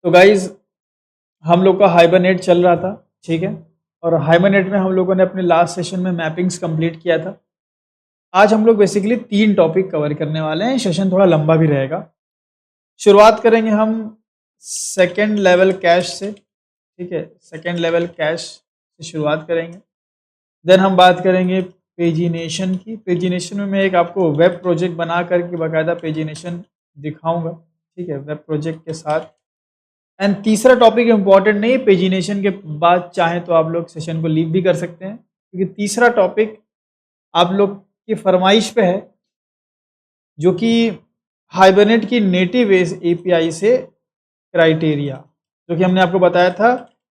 तो गाइज हम लोग का हाइबरनेट चल रहा था, ठीक है। और हाइबरनेट में हम लोगों ने अपने लास्ट सेशन में मैपिंग्स कंप्लीट किया था। आज हम लोग बेसिकली 3 टॉपिक कवर करने वाले हैं। सेशन थोड़ा लंबा भी रहेगा। शुरुआत करेंगे हम सेकेंड लेवल कैश से, ठीक है। सेकेंड लेवल कैश से शुरुआत करेंगे। देन हम बात करेंगे पेजिनेशन की। पेजिनेशन में मैं एक आपको वेब प्रोजेक्ट बना करके बाकायदा पेजिनेशन दिखाऊंगा, ठीक है, वेब प्रोजेक्ट के साथ। एंड तीसरा टॉपिक इंपॉर्टेंट नहीं, पेजिनेशन के बाद चाहें तो आप लोग सेशन को लीव भी कर सकते हैं, क्योंकि तीसरा टॉपिक आप लोग की फरमाइश पे है, जो कि हाइबरनेट की नेटिव एपीआई से क्राइटेरिया, जो कि हमने आपको बताया था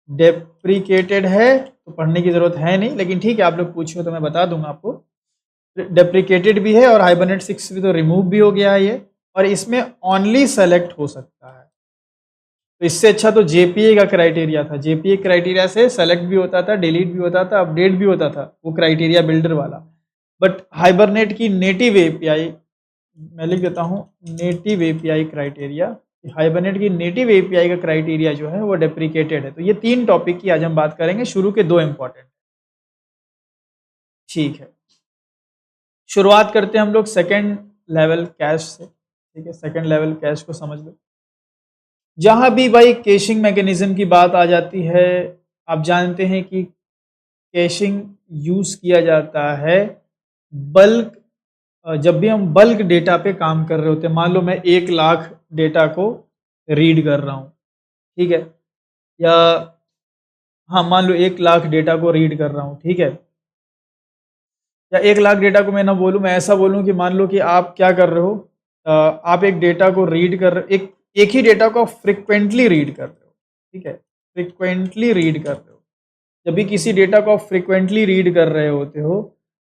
डेप्रिकेटेड है, तो पढ़ने की ज़रूरत है नहीं, लेकिन ठीक है आप लोग पूछो तो मैं बता दूंगा आपको। डेप्रिकेटेड भी है और हाइबरनेट 6 भी तो रिमूव भी हो गया है ये, और इसमें ओनली सेलेक्ट हो सकता है। तो इससे अच्छा तो जेपीए का क्राइटेरिया था। जेपीए क्राइटेरिया से सेलेक्ट भी होता था, डिलीट भी होता था, अपडेट भी होता था, वो क्राइटेरिया बिल्डर वाला। बट हाइबरनेट की नेटिव एपीआई, मैं लिख देता हूँ नेटिव एपीआई क्राइटेरिया, हाइबरनेट की नेटिव एपीआई का क्राइटेरिया जो है वो डेप्रिकेटेड है। तो ये 3 टॉपिक की आज हम बात करेंगे, शुरू के 2 इंपॉर्टेंट, ठीक है। शुरुआत करते हैं हम लोग सेकेंड लेवल कैश से, ठीक है। सेकेंड लेवल कैश को समझ लो। जहां भी भाई कैशिंग मैकेनिज्म की बात आ जाती है, आप जानते हैं कि कैशिंग यूज किया जाता है बल्क, जब भी हम बल्क डेटा पे काम कर रहे होते हैं। मान लो मैं 1 लाख डेटा को रीड कर रहा हूँ, ठीक है, या हाँ मान लो 1 लाख डेटा को रीड कर रहा हूँ, ठीक है। या 1 लाख डेटा को मैं ना बोलूँ, मैं ऐसा बोलूँ कि मान लो कि आप क्या कर रहे हो, आप एक डेटा को रीड कर एक ही डेटा को फ्रिक्वेंटली रीड कर रहे हो, ठीक है, फ्रिक्वेंटली रीड कर रहे हो। जब भी किसी डेटा को आप फ्रिक्वेंटली रीड कर रहे होते हो,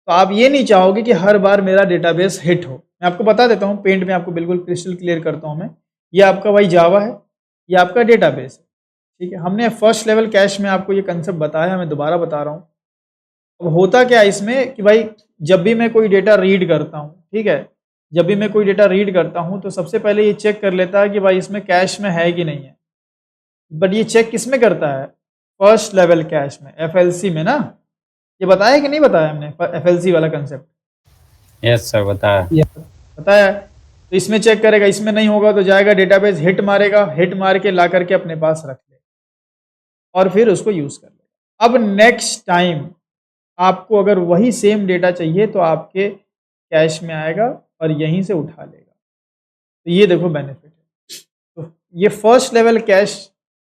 तो आप ये नहीं चाहोगे कि हर बार मेरा डेटाबेस हिट हो। मैं आपको बता देता हूँ, पेंट में आपको बिल्कुल क्रिस्टल क्लियर करता हूँ मैं। ये आपका भाई जावा है, ये आपका डेटाबेस है, ठीक है। हमने फर्स्ट लेवल कैश में आपको ये कंसेप्ट बताया, मैं दोबारा बता रहा हूँ। अब होता क्या है इसमें कि भाई जब भी मैं कोई डेटा रीड करता हूँ, ठीक है, जब भी मैं कोई डेटा रीड करता हूँ तो सबसे पहले ये चेक कर लेता है कि भाई इसमें कैश में है कि नहीं है। बट ये चेक किस में करता है? फर्स्ट लेवल कैश में, एफएलसी में ना। ये बताया कि नहीं बताया हमने एफएलसी वाला कंसेप्ट? यस सर, बताया। बताया है। तो इसमें चेक करेगा, इसमें नहीं होगा तो जाएगा डेटाबेस हिट मारेगा, हिट मार के ला करके अपने पास रख ले और फिर उसको यूज कर लेगा। अब नेक्स्ट टाइम आपको अगर वही सेम डेटा चाहिए तो आपके कैश में आएगा और यहीं से उठा लेगा। तो ये देखो बेनिफिट है। तो ये फर्स्ट लेवल कैश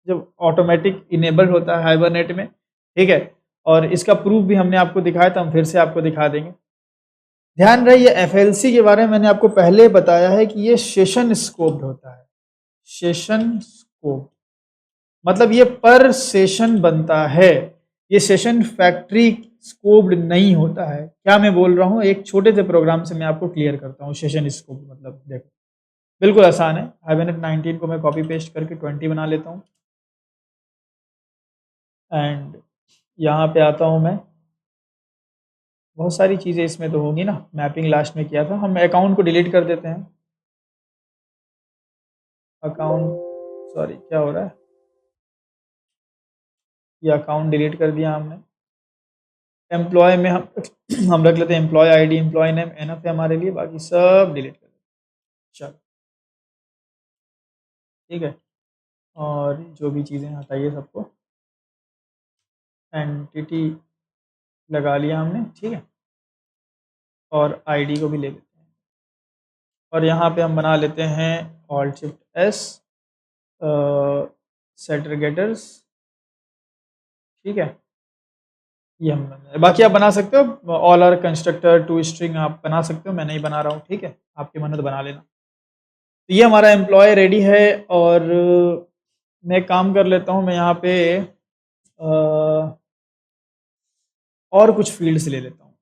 जब ऑटोमेटिक इनेबल होता है हाइबरनेट में, ठीक है, और इसका प्रूफ भी हमने आपको दिखाया था, हम फिर से आपको दिखा देंगे। ध्यान रहे ये एफएलसी के बारे में मैंने आपको पहले बताया है कि ये सेशन स्कोप्ड होता है। सेशन स्कोप मतलब ये पर सेशन बनता है, ये सेशन फैक्ट्री स्कोप्ड नहीं होता है। क्या मैं बोल रहा हूँ, एक छोटे से प्रोग्राम से मैं आपको क्लियर करता हूँ। सेशन स्कोप मतलब देखो बिल्कुल आसान है। हाइबरनेट 19 को मैं कॉपी पेस्ट करके 20 बना लेता हूँ एंड यहाँ पे आता हूँ मैं। बहुत सारी चीज़ें इसमें तो होंगी ना, मैपिंग लास्ट में किया था। हम अकाउंट को डिलीट कर देते हैं। अकाउंट, सॉरी क्या हो रहा है, ये अकाउंट डिलीट कर दिया हमने। एम्प्लॉय में हम रख लेते हैं employee ID, employ name enough है हमारे लिए, बाकी सब डिलीट कर देते हैं। चलो ठीक है, और जो भी चीज़ें हटाइए सबको। एंटिटी लगा लिया हमने, ठीक है, और आईडी को भी ले लेते हैं। और यहाँ पे हम बना लेते हैं alt shift S setter getters, ठीक है। ये हम बाकी आप बना सकते हो, ऑल आर कंस्ट्रक्टर टू स्ट्रिंग आप बना सकते हो, मैं नहीं बना रहा हूँ, ठीक है, आपकी मन तो बना लेना। तो ये हमारा एम्प्लॉय रेडी है और मैं काम कर लेता हूँ। मैं यहाँ पे और कुछ फील्ड्स ले लेता हूँ।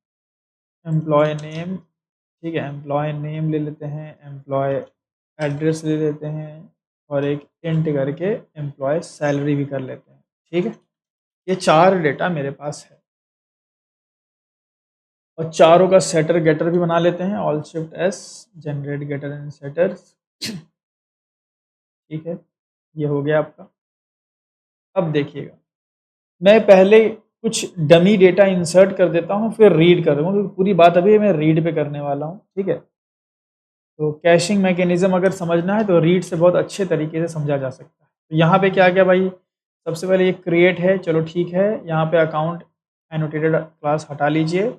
एम्प्लॉय नेम, ठीक है, एम्प्लॉय नेम ले लेते हैं, एम्प्लॉय एड्रेस ले लेते हैं और एक इंट करके एम्प्लॉय सैलरी भी कर लेते हैं, ठीक है। ये 4 डेटा मेरे पास है और चारों का सेटर गेटर भी बना लेते हैं। All shift S generate getter and setters, ठीक है। ये हो गया आपका। अब देखिएगा, मैं पहले कुछ डमी डेटा इंसर्ट कर देता हूँ, फिर रीड करूँगा, क्योंकि पूरी बात अभी मैं रीड पे करने वाला हूँ, ठीक है। तो कैशिंग मैकेनिज्म अगर समझना है तो रीड से बहुत अच्छे तरीके से समझा जा सकता है। तो यहाँ पे क्या गया भाई, सबसे पहले ये क्रिएट है, चलो ठीक है। यहाँ पे अकाउंट एनोटेटेड क्लास हटा लीजिए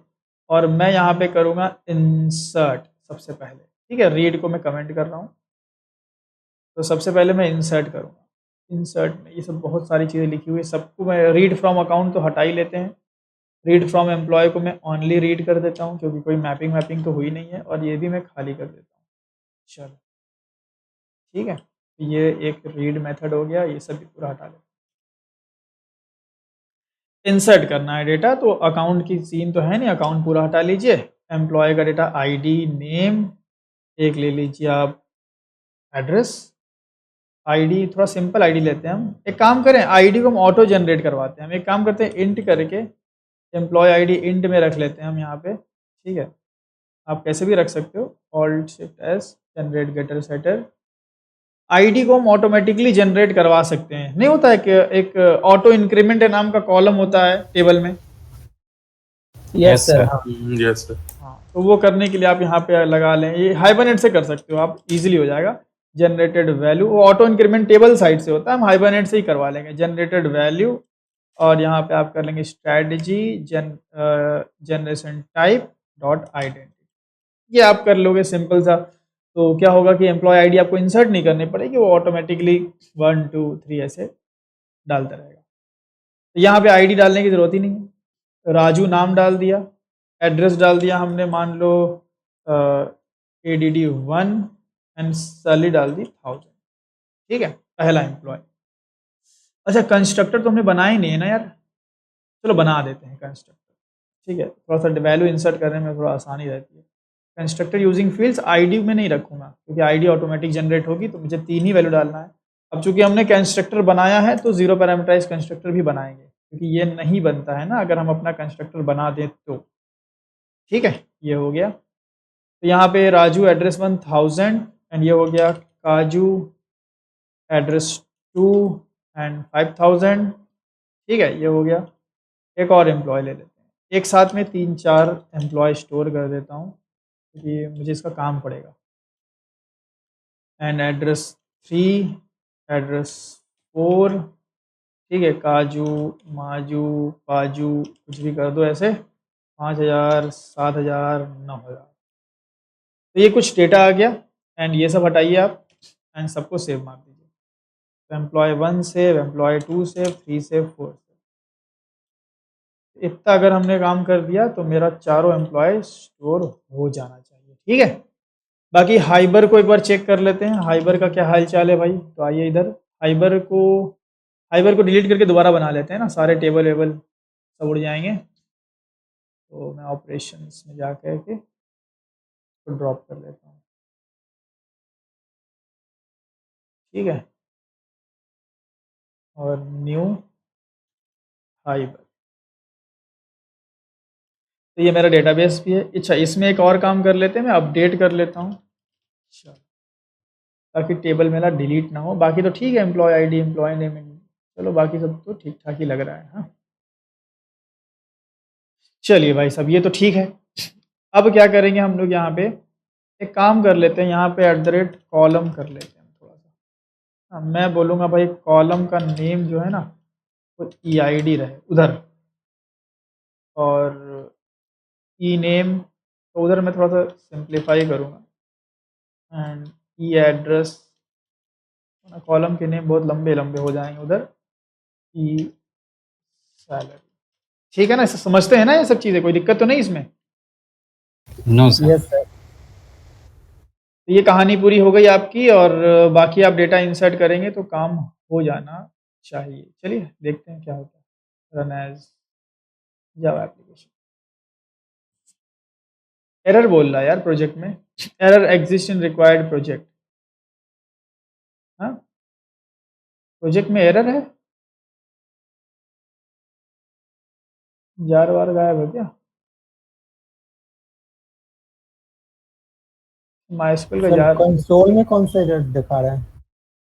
और मैं यहाँ पे करूँगा इंसर्ट सबसे पहले, ठीक है। रीड को मैं कमेंट कर रहा हूँ, तो सबसे पहले मैं इंसर्ट करूँगा। इंसर्ट में ये सब बहुत सारी चीज़ें लिखी हुई है, सबको मैं रीड फ्रॉम अकाउंट तो हटा ही लेते हैं। रीड फ्रॉम एम्प्लॉय को मैं ओनली रीड कर देता हूँ, क्योंकि कोई मैपिंग वैपिंग तो हुई नहीं है, और ये भी मैं खाली कर देता हूँ। चलो ठीक है, ये एक रीड मेथड हो गया, ये सब भी पूरा हटा लेते हैं। इंसर्ट करना है डेटा, तो अकाउंट की सीन तो है नहीं, अकाउंट पूरा हटा लीजिए। एम्प्लॉय का डेटा आईडी, नेम, एक ले लीजिए आप एड्रेस। आईडी थोड़ा सिंपल आईडी लेते हैं हम। एक काम करें, आईडी को हम ऑटो जनरेट करवाते हैं। हम एक काम करते हैं, इंट करके एम्प्लॉय आईडी इंट में रख लेते हैं हम यहाँ पे, ठीक है। आप कैसे भी रख सकते हो, alt shift S, generate getter setter. ID को हम ऑटोमेटिकली जनरेट करवा सकते हैं। नहीं होता है कि एक ऑटो इंक्रीमेंट नाम का कॉलम होता है टेबल में। Yes sir. हाँ यस सर। हाँ, तो वो करने के लिए आप यहाँ पे लगा लें, ये हाइबरनेट से कर सकते हो आप, इजीली हो जाएगा। जनरेटेड वैल्यू, वो ऑटो इंक्रीमेंट टेबल साइड से होता है, हम हाइबरनेट से ही करवा लेंगे। जनरेटेड वैल्यू, और यहाँ पे आप कर लेंगे strategy generation type dot identity. ये आप कर लोगे सिंपल सा। तो क्या होगा कि एम्प्लॉय आईडी आपको इंसर्ट नहीं करनी पड़ेगी, वो ऑटोमेटिकली 1 2 3 ऐसे डालता रहेगा। तो यहाँ पे आईडी डालने की ज़रूरत ही नहीं है। राजू नाम डाल दिया, एड्रेस डाल दिया हमने, मान लो ADD 1 एंड सैलरी डाल दी 1000, ठीक है। पहला एम्प्लॉय। अच्छा, कंस्ट्रक्टर तो हमने बनाया ही नहीं है ना यार, चलो बना देते हैं कंस्ट्रक्टर, ठीक है। थोड़ा सा वैल्यू इंसर्ट करने में थोड़ा आसानी रहती है। कंस्ट्रक्टर यूजिंग फील्ड्स, आईडी में नहीं रखूंगा, क्योंकि आईडी ऑटोमेटिक जनरेट होगी, तो मुझे 3 ही वैल्यू डालना है। अब चूंकि हमने कंस्ट्रक्टर बनाया है, तो जीरो पैरामीटराइज कंस्ट्रक्टर भी बनाएंगे, क्योंकि ये नहीं बनता है ना अगर हम अपना कंस्ट्रक्टर बना दें तो, ठीक है। ये हो गया। तो यहाँ पे राजू एड्रेस 1000, एंड ये हो गया काजू एड्रेस 2 एंड 5000, ठीक है। ये हो गया। एक और एम्प्लॉय ले लेते हैं, एक साथ में 3 4 एम्प्लॉय स्टोर कर देता हूँ, क्योंकि मुझे इसका काम पड़ेगा। एंड एड्रेस 3, एड्रेस 4, ठीक है। काजू, माजू, पाजू, कुछ भी कर दो ऐसे, 5000 7000 9000। तो ये कुछ डेटा आ गया, एंड ये सब हटाइए आप, एंड सबको सेव मार दीजिए। तो employee 1 save, employee 2 save, 3 save, 4 save. इतना अगर हमने काम कर दिया तो मेरा चारों एम्प्लॉय स्टोर हो जाना चाहिए, ठीक है। बाकी हाइबर को एक बार चेक कर लेते हैं, हाइबर का क्या हाल चाल है भाई। तो आइए इधर, हाइबर को डिलीट करके दोबारा बना लेते हैं ना, सारे टेबल वेबल सब उड़ जाएंगे। तो मैं ऑपरेशंस में जा कर के तो ड्रॉप कर लेता हूँ, ठीक है। और न्यू हाइबर, तो ये मेरा डेटाबेस भी है। अच्छा, इसमें एक और काम कर लेते हैं, मैं अपडेट कर लेता हूँ, अच्छा, ताकि टेबल मेरा डिलीट ना हो। बाकी तो ठीक है, एम्प्लॉय आईडी, एम्प्लॉय नेम, चलो बाकी सब तो ठीक ठाक ही लग रहा है। हाँ, चलिए भाई साहब, ये तो ठीक है। अब क्या करेंगे हम लोग, यहाँ पे एक काम कर लेते हैं, यहाँ पे @कॉलम कर लेते हैं थोड़ा सा। हाँ, मैं बोलूँगा भाई कॉलम का नेम जो है ना, वो EID रहे उधर, और ई नेम तो उधर मैं थोड़ा सा सिंप्लीफाई करूँगा। एंड ई एड्रेस, कॉलम के नेम बहुत लंबे लंबे हो जाएंगे उधर। ई सैलरी, ठीक है ना, इसे समझते हैं ना, ये सब चीज़ें कोई दिक्कत तो नहीं इसमें। No sir. Yes sir. तो ये कहानी पूरी हो गई आपकी, और बाकी आप डेटा इंसर्ट करेंगे तो काम हो जाना चाहिए। चलिए देखते हैं क्या होता है। Run as Java application, error बोल रहा है यार प्रोजेक्ट में, error exist in required project. हाँ, प्रोजेक्ट में एरर है, जार वार गायब है क्या? माइस्क्यूएल का सर जार, कंसोल में कौन सा एरर दिखा रहा है?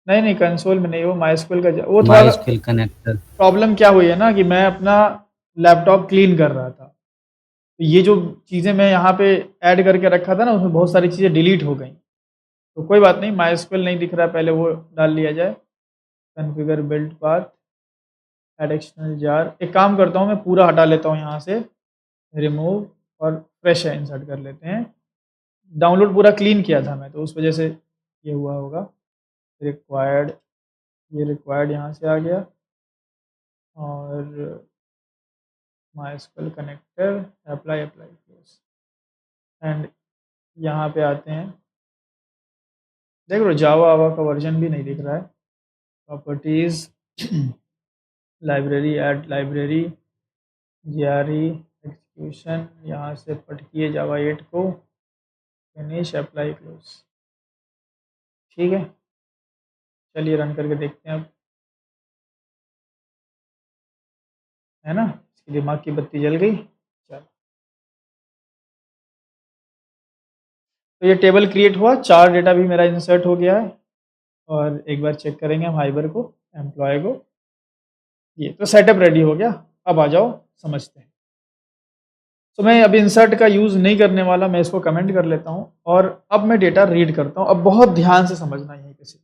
नहीं नहीं, कंसोल में नहीं, वो माइस्क्वेल का वो थोड़ा MySQL कनेक्टर। प्रॉब्लम क्या हुई है ना कि मैं अपना लैपटॉप क्लीन कर रहा था, तो ये जो चीज़ें मैं यहाँ पे ऐड करके रखा था ना, उसमें बहुत सारी चीज़ें डिलीट हो गई। तो कोई बात नहीं, माइस्क्वेल नहीं दिख रहा, पहले वो डाल लिया जाए। Configure build path, add external jar. एक काम करता हूँ, मैं पूरा हटा लेता हूँ यहाँ से, रिमूव, और फ्रेश है इंसर्ट कर लेते हैं। डाउनलोड पूरा क्लीन किया था मैं, तो उस वजह से ये हुआ होगा। रिक्वायर्ड, ये रिक्वायर्ड यहाँ से आ गया, और MySQL connector, apply apply close, and यहाँ पे आते हैं। देख लो जावा आवा का वर्जन भी नहीं दिख रहा है। Properties, library, add library, GRE execution, यहाँ से पटकिए जावा 8 को, फिनिश, अप्लाई क्लोज। ठीक है, चलिए रन करके देखते हैं अब, है ना, इसकी दिमाग की बत्ती जल गई। चलो, तो ये टेबल क्रिएट हुआ, 4 डेटा भी मेरा इंसर्ट हो गया है। और एक बार चेक करेंगे हम हाइबर को, एम्प्लॉय को। ये तो सेटअप रेडी हो गया। अब आ जाओ समझते हैं। तो मैं अभी इंसर्ट का यूज़ नहीं करने वाला, मैं इसको कमेंट कर लेता हूँ, और अब मैं डेटा रीड करता हूँ। अब बहुत ध्यान से समझना है किसी,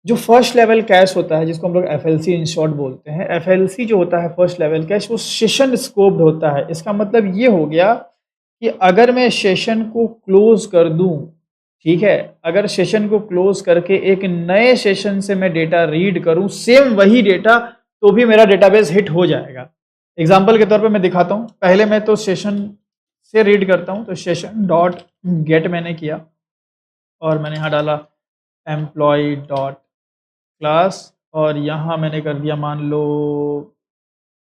जो फर्स्ट लेवल कैश होता है, जिसको हम लोग एफएलसी इन शॉर्ट बोलते हैं, एफएलसी जो होता है फर्स्ट लेवल कैश, वो सेशन स्कोप्ड होता है। इसका मतलब ये हो गया कि अगर मैं सेशन को क्लोज कर दूं, ठीक है, अगर सेशन को क्लोज करके एक नए सेशन से मैं डेटा रीड करूं, सेम वही डेटा, तो भी मेरा डेटाबेस हिट हो जाएगा। एग्जाम्पल के तौर पे मैं दिखाता हूं। पहले मैं तो सेशन से रीड करता हूं, तो सेशन डॉट गेट मैंने किया, और मैंने यहाँ डाला एम्प्लॉय डॉट क्लास, और यहाँ मैंने कर दिया, मान लो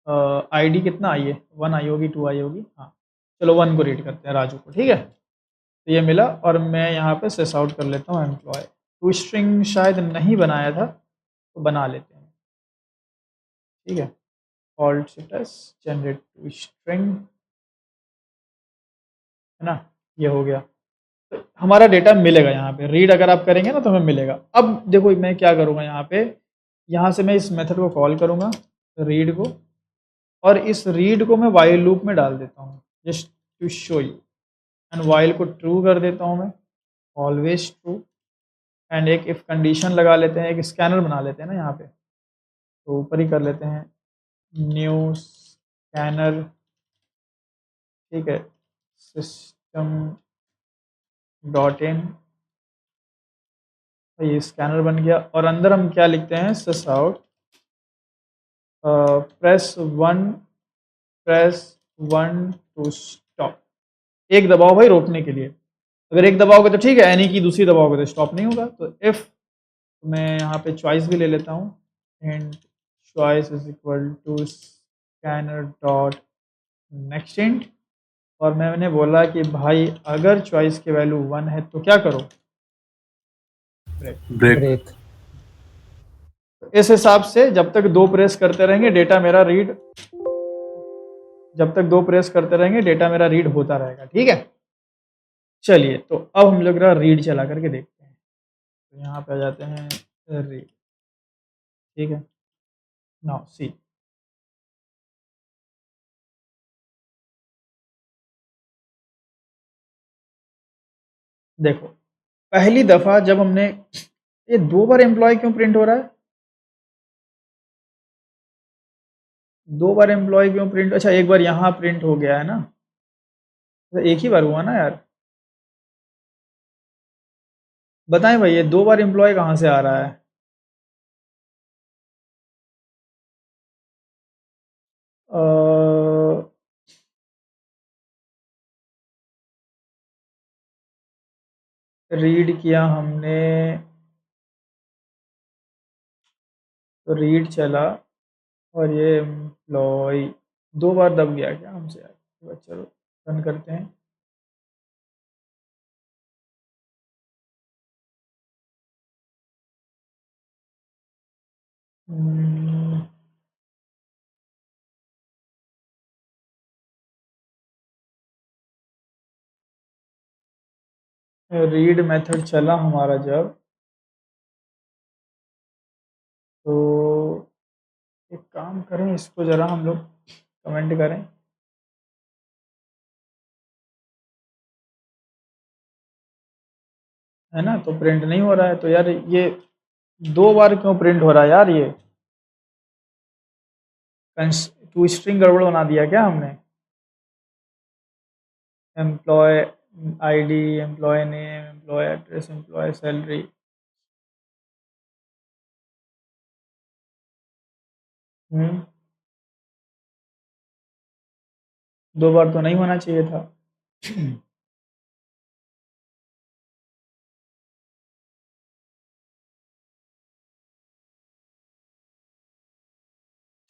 आईडी कितना आई है, 1 आई होगी, 2 आई होगी, हाँ, चलो 1 को रीड करते हैं, राजू को। ठीक है, तो ये मिला, और मैं यहाँ पे सेस आउट कर लेता हूँ एम्प्लॉय। टू स्ट्रिंग शायद नहीं बनाया था, तो बना लेते हैं। ठीक है, ऑल्ट सिटस जनरेट टू स्ट्रिंग, है ना, ये हो गया। तो हमारा डेटा मिलेगा यहाँ पे, रीड अगर आप करेंगे ना तो हमें मिलेगा। अब देखो मैं क्या करूँगा यहाँ पे, यहाँ से मैं इस मेथड को कॉल करूँगा, रीड को, और इस रीड को मैं वाइल लूप में डाल देता हूँ, just to show you. And while को ट्रू कर देता हूँ मैं, ऑलवेज ट्रू। एंड एक इफ कंडीशन लगा लेते हैं, एक स्कैनर बना लेते हैं ना यहाँ पे, तो ऊपर ही कर लेते हैं, न्यू स्कैनर। ठीक है, सिस्टम डॉट इन, ये स्कैनर बन गया। और अंदर हम क्या लिखते हैं, sysout press 1, press 1 to stop. एक दबाओ भाई रोकने के लिए, अगर एक दबाओगे तो ठीक है, यानी कि दूसरी दबाओगे तो स्टॉप नहीं होगा। तो इफ, मैं यहाँ पे चॉइस भी ले लेता हूँ, and choice is equal to scanner dot next int, और मैंने बोला कि भाई अगर चॉइस की वैल्यू 1 है तो क्या करो, ब्रेक। ब्रेक। इस हिसाब से जब तक 2 प्रेस करते रहेंगे डेटा मेरा रीड, जब तक 2 प्रेस करते रहेंगे डेटा मेरा रीड होता रहेगा। ठीक है, चलिए तो अब हम लोग रीड चला करके देखते हैं। तो यहाँ पे आ जाते हैं, रीड। ठीक है, नाउ सी, देखो पहली दफा जब हमने, ये 2 बार एम्प्लॉय क्यों प्रिंट हो रहा है, 2 बार एम्प्लॉय क्यों प्रिंट, अच्छा एक बार यहाँ प्रिंट हो गया है ना, तो एक ही बार हुआ ना यार, बताएं भाई ये 2 बार एम्प्लॉय कहाँ से आ रहा है। रीड किया हमने, तो रीड चला, और ये एम्प्लॉय 2 बार दब गया क्या हमसे यार, चलो रन करते हैं। रीड मेथड चला हमारा जब, काम करें इसको ज़रा हम लोग कमेंट करें। है ना? तो प्रिंट नहीं हो रहा है, तो यार ये 2 बार क्यों प्रिंट हो रहा है यार ये? टू स्ट्रिंग गड़बड़ बना दिया क्या हमने? Employ ID, employ name, employ address, employ salary. हम्म 2 बार तो नहीं होना चाहिए था।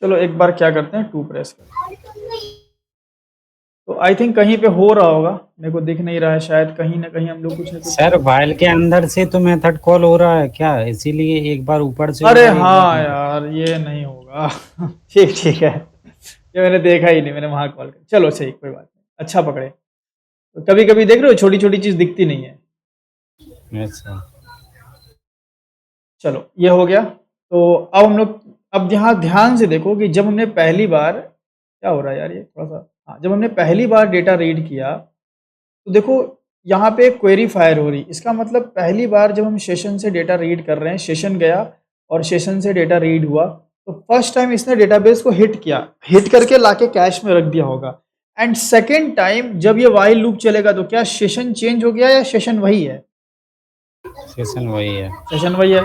चलो एक बार क्या करते हैं, 2 प्रेस करते हैं। तो आई थिंक कहीं पे हो रहा होगा, मेरे को दिख नहीं रहा है, शायद कहीं ना कहीं हम लोग कुछ ना कुछ। सर वाइल के अंदर से तो मेथड कॉल हो रहा है क्या, इसीलिए एक बार ऊपर से अरे होगा, एक बार हाँ नीचे। यार ये नहीं होगा। ठीक ठीक है, ये मैंने देखा ही नहीं, मैंने वहां कॉल कर। चलो सही, कोई बात नहीं, अच्छा पकड़े। तो कभी कभी देख रहे हो छोटी छोटी चीज दिखती नहीं है। अच्छा चलो ये हो गया। तो अब हम लोग, अब यहाँ ध्यान से देखो कि जब हमने पहली बार, क्या हो रहा है यार ये थोड़ा सा, हाँ जब हमने पहली बार डेटा रीड किया तो देखो यहाँ पे क्वेरी फायर हो रही। इसका मतलब पहली बार जब हम सेशन से डेटा रीड कर रहे हैं, सेशन गया और सेशन से डेटा रीड हुआ, तो फर्स्ट टाइम इसने डेटाबेस को हिट किया, हिट करके लाके कैश में रख दिया होगा। एंड सेकेंड टाइम जब ये वाइल लूप चलेगा तो क्या सेशन चेंज हो गया या सेशन वही है? सेशन वही है। सेशन वही है।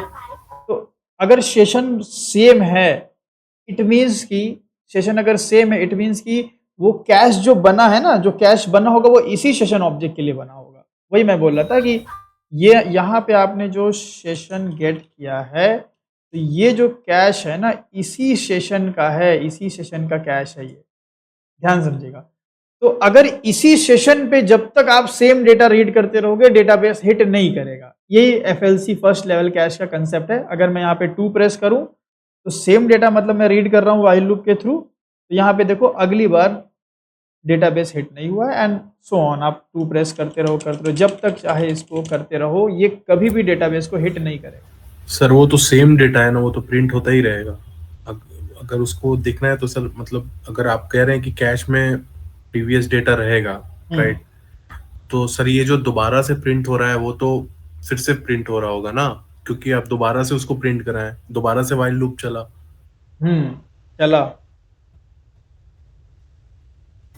तो अगर सेशन सेम है, इट मीन्स कि सेशन अगर सेम है, इट मीन्स कि वो कैश जो बना है ना, जो कैश बना होगा वो इसी सेशन ऑब्जेक्ट के लिए बना होगा। वही मैं बोल रहा था कि ये यहाँ पे आपने जो सेशन गेट किया है, तो ये जो कैश है ना इसी सेशन का है, इसी सेशन का कैश है ये, ध्यान समझिएगा। तो अगर इसी सेशन पे जब तक आप सेम डेटा रीड करते रहोगे, डेटाबेस हिट नहीं करेगा। यही एफएलसी फर्स्ट लेवल कैश का कंसेप्ट है। अगर मैं यहाँ पे 2 प्रेस करूं तो सेम डेटा मतलब मैं रीड कर रहा हूँ वाइल लूप के थ्रू, तो यहाँ पे देखो अगली बार डेटाबेस हिट नहीं हुआ एंड सो ऑन। आप 2 प्रेस करते रहो जब तक चाहे इसको करते रहो, ये कभी भी डेटाबेस को हिट नहीं करेगा। सर वो तो सेम डेटा है ना, वो तो प्रिंट होता ही रहेगा। अगर उसको देखना है तो सर मतलब अगर आप कह रहे हैं कि कैश में प्रीवियस डेटा रहेगा, राइट, तो सर ये जो दोबारा से प्रिंट हो रहा है वो तो फिर से प्रिंट हो रहा होगा ना, क्योंकि आप दोबारा से उसको प्रिंट कराएं, दोबारा से वाइल लूप चला। चला।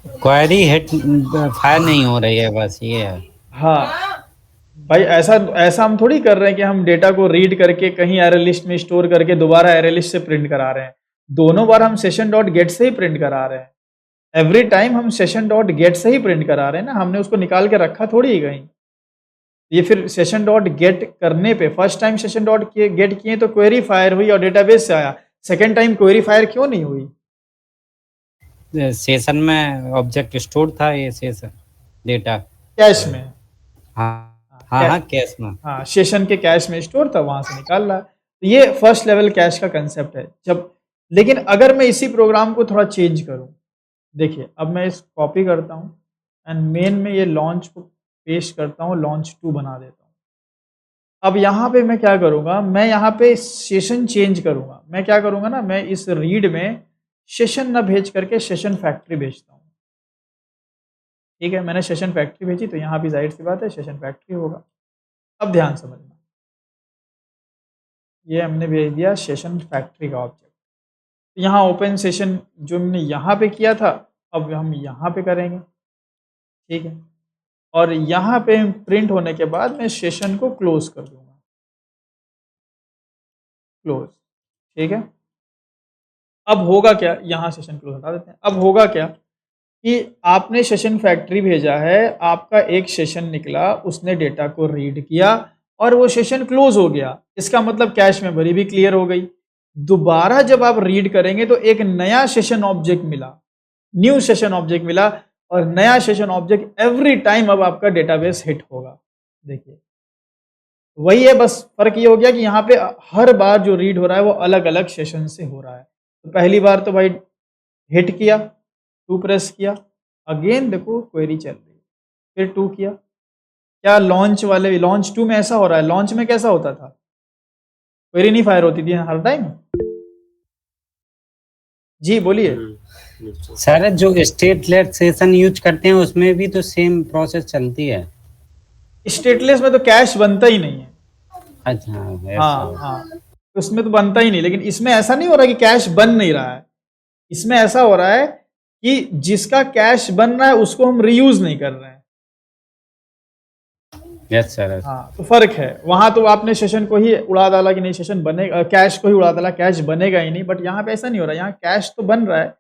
क्वेरी हिट फायर नहीं हो रही है, बस ये है। हाँ भाई, ऐसा ऐसा हम थोड़ी कर रहे हैं कि हम डेटा को रीड करके कहीं एरे लिस्ट में स्टोर करके दोबारा एरे लिस्ट से प्रिंट करा रहे हैं। दोनों बार हम सेशन डॉट गेट से ही प्रिंट करा रहे हैं। एवरी टाइम हम सेशन डॉट गेट से ही प्रिंट करा रहे हैं ना, हमने उसको निकाल के रखा थोड़ी ही कहीं। ये फिर सेशन डॉट गेट करने पे first time session dot gate किए तो क्वेरी फायर हुई और डेटाबेस से आया। सेकेंड टाइम क्वेरी फायर क्यों नहीं हुई? सेशन में ऑब्जेक्ट स्टोर था, ये सेशन डेटा कैश में। हाँ हाँ कैश में। हाँ सेशन के कैश में स्टोर था, वहां से निकाल रहा है। तो ये फर्स्ट लेवल कैश का कंसेप्ट है। जब लेकिन अगर मैं इसी प्रोग्राम को थोड़ा चेंज करूं, देखिए अब मैं इस कॉपी करता हूं एंड मेन में ये लॉन्च को पेस्ट करता हूं, लॉन्च 2 बना देता हूं। अब यहाँ पे मैं क्या करूँगा, मैं यहाँ पे सेशन चेंज करूँगा। मैं क्या करूँगा ना, मैं इस रीड में सेशन ना भेज करके सेशन फैक्ट्री भेजता हूँ। ठीक है, मैंने सेशन फैक्ट्री भेजी तो यहाँ भी जाहिर सी बात है सेशन फैक्ट्री होगा। अब ध्यान समझना, ये हमने भेज दिया सेशन फैक्ट्री का ऑब्जेक्ट। यहाँ ओपन सेशन जो हमने यहाँ पे किया था, अब हम यहाँ पे करेंगे। ठीक है, और यहाँ पे प्रिंट होने के बाद मैं सेशन को क्लोज कर दूंगा, क्लोज। ठीक है, अब होगा क्या, यहाँ सेशन क्लोज हटा देते हैं। अब होगा क्या कि आपने सेशन फैक्ट्री भेजा है, आपका एक सेशन निकला, उसने डेटा को रीड किया और वो सेशन क्लोज हो गया। इसका मतलब कैश मेमोरी भी क्लियर हो गई। दोबारा जब आप रीड करेंगे तो एक नया सेशन ऑब्जेक्ट मिला, न्यू सेशन ऑब्जेक्ट मिला, और नया सेशन ऑब्जेक्ट एवरी टाइम अब आपका डेटाबेस हिट होगा। देखिए वही है, बस फर्क ये हो गया कि यहाँ पे हर बार जो रीड हो रहा है वो अलग अलग सेशन से हो रहा है। तो पहली बार तो भाई हिट किया, 2 प्रेस किया, अगेन देखो क्वेरी चल रही है, फिर 2 किया। क्या लॉन्च वाले लॉन्च 2 में ऐसा हो रहा है? लॉन्च में कैसा होता था? क्वेरी नहीं फायर होती थी हर टाइम। जी बोलिए। अच्छा। सर जो स्टेटलेस सेशन यूज करते हैं उसमें भी तो सेम प्रोसेस चलती है। स्टेटलेस में तो कैश बनता ही नहीं है। अच्छा ऐसा। हाँ हाँ, तो उसमें तो बनता ही नहीं, लेकिन इसमें ऐसा नहीं हो रहा कि कैश बन नहीं रहा है। इसमें ऐसा हो रहा है कि जिसका कैश बन रहा है उसको हम रीयूज नहीं कर रहे हैं। Yes sir. हाँ, तो फर्क है वहां। तो आपने सेशन को ही उड़ा डाला कि नहीं सेशन बनेगा, कैश को ही उड़ा डाला, कैश बनेगा ही नहीं। बट यहाँ पे ऐसा नहीं हो रहा, यहाँ कैश तो बन रहा है,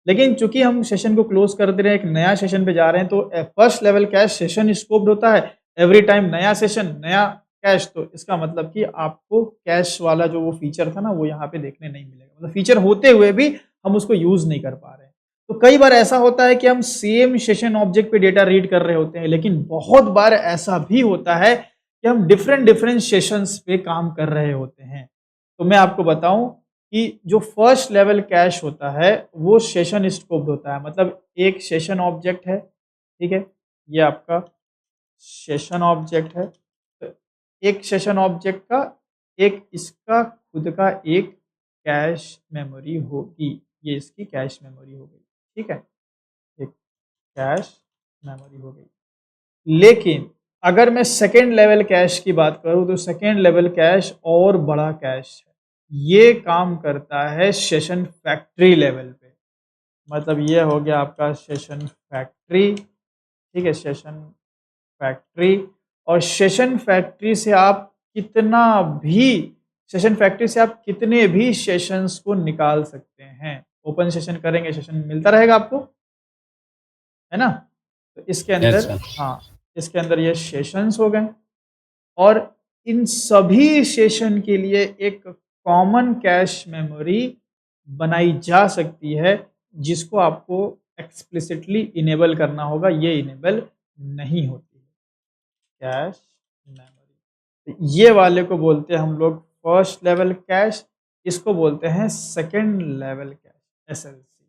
लेकिन चूंकि हम सेशन को क्लोज कर दे रहे हैं, एक नया सेशन पे जा रहे हैं, तो first level cash session scoped होता है। एवरी टाइम नया सेशन नया कैश, तो इसका मतलब कि आपको कैश वाला जो वो फीचर था ना, वो यहाँ पे देखने नहीं मिलेगा। मतलब फीचर होते हुए भी हम उसको यूज नहीं कर पा रहे हैं। तो कई बार ऐसा होता है कि हम सेम सेशन ऑब्जेक्ट पे डेटा रीड कर रहे होते हैं, लेकिन बहुत बार ऐसा भी होता है कि हम डिफरेंट डिफरेंट सेशंस पे काम कर रहे होते हैं। तो मैं आपको बताऊं कि जो फर्स्ट लेवल कैश होता है वो सेशन स्कोप्ड होता है। मतलब एक सेशन ऑब्जेक्ट है, ठीक है, ये आपका सेशन ऑब्जेक्ट है। तो एक सेशन ऑब्जेक्ट का एक इसका खुद का एक कैश मेमोरी होगी। ये इसकी कैश मेमोरी हो गई, ठीक है, एक कैश मेमोरी हो गई। लेकिन अगर मैं सेकेंड लेवल कैश की बात करूं तो सेकेंड लेवल कैश और बड़ा कैश है। ये काम करता है सेशन फैक्ट्री लेवल पे। मतलब ये हो गया आपका सेशन फैक्ट्री, ठीक है, सेशन फैक्ट्री। और सेशन फैक्ट्री से आप कितना भी सेशन फैक्ट्री से आप कितने भी सेशंस को निकाल सकते हैं। ओपन सेशन करेंगे, सेशन मिलता रहेगा आपको, है ना। तो इसके यस अंदर, सर। हाँ, इसके अंदर ये सेशंस हो गए। और इन सभी सेशन के लिए एक कॉमन कैश मेमोरी बनाई जा सकती है, जिसको आपको एक्सप्लिसिटली इनेबल करना होगा। ये इनेबल नहीं होती है कैश मेमोरी। तो ये वाले को बोलते हैं हम लोग फर्स्ट लेवल कैश, इसको बोलते हैं सेकंड लेवल कैश, एसएलसी।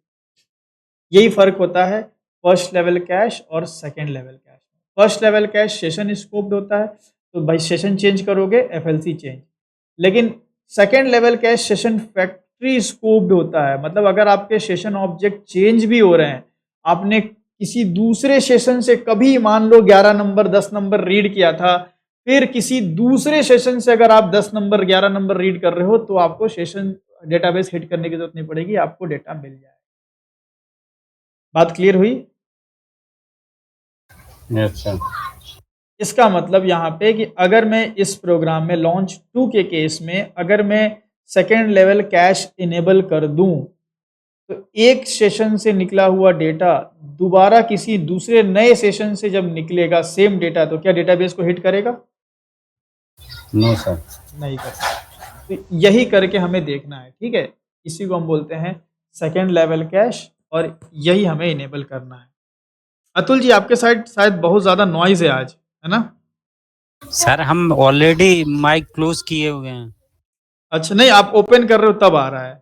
यही फर्क होता है फर्स्ट लेवल कैश और second level cash. First level cash session scoped होता है, तो भाई सेशन चेंज करोगे एफएलसी चेंज। लेकिन second level cash session factory scoped होता है। मतलब अगर आपके सेशन ऑब्जेक्ट चेंज भी हो रहे हैं, आपने किसी दूसरे सेशन से कभी मान लो 11 नंबर 10 नंबर रीड किया था, फिर किसी दूसरे सेशन से अगर आप 10 नंबर 11 नंबर रीड कर रहे हो, तो आपको सेशन डेटाबेस हिट करने की जरूरत नहीं पड़ेगी, आपको डेटा मिल जाएगा। बात क्लियर हुई? Yes sir. इसका मतलब यहाँ पे कि अगर मैं इस प्रोग्राम में लॉन्च 2 के केस में अगर मैं सेकेंड लेवल कैश इनेबल कर दूं, तो एक सेशन से निकला हुआ डेटा दोबारा किसी दूसरे नए सेशन से जब निकलेगा सेम डेटा, तो क्या डेटाबेस को हिट करेगा? No sir. नहीं करेगा। तो यही करके हमें देखना है, ठीक है। इसी को हम बोलते हैं सेकेंड लेवल कैश, और यही हमें इनेबल करना है। अतुल जी, आपके साइड शायद बहुत ज्यादा नॉइज है आज, है ना? सर हम ऑलरेडी माइक क्लोज किए हुए हैं। अच्छा, नहीं, आप ओपन कर रहे हो तब आ रहा है।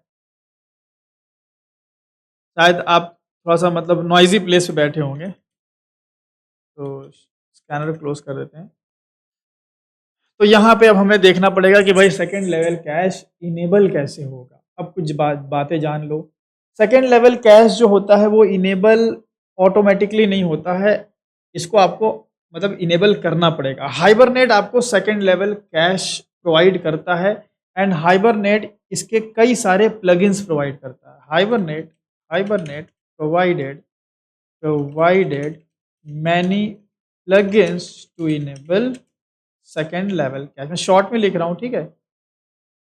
शायद आप थोड़ा सा मतलब नॉइजी प्लेस पे बैठे होंगे, तो स्कैनर क्लोज कर देते हैं। तो यहाँ पे अब हमें देखना पड़ेगा कि भाई सेकेंड लेवल कैश इनेबल कैसे होगा। अब कुछ बातें जान लो। सेकेंड लेवल कैश जो होता है वो इनेबल ऑटोमेटिकली नहीं होता है, इसको आपको मतलब इनेबल करना पड़ेगा। हाइबरनेट आपको सेकेंड लेवल कैश प्रोवाइड करता है, एंड हाइबरनेट इसके कई सारे प्लगइन्स प्रोवाइड करता है। Hibernate Hibernate provided many plugins to enable second level cache. मैं शॉर्ट में लिख रहा हूँ, ठीक है,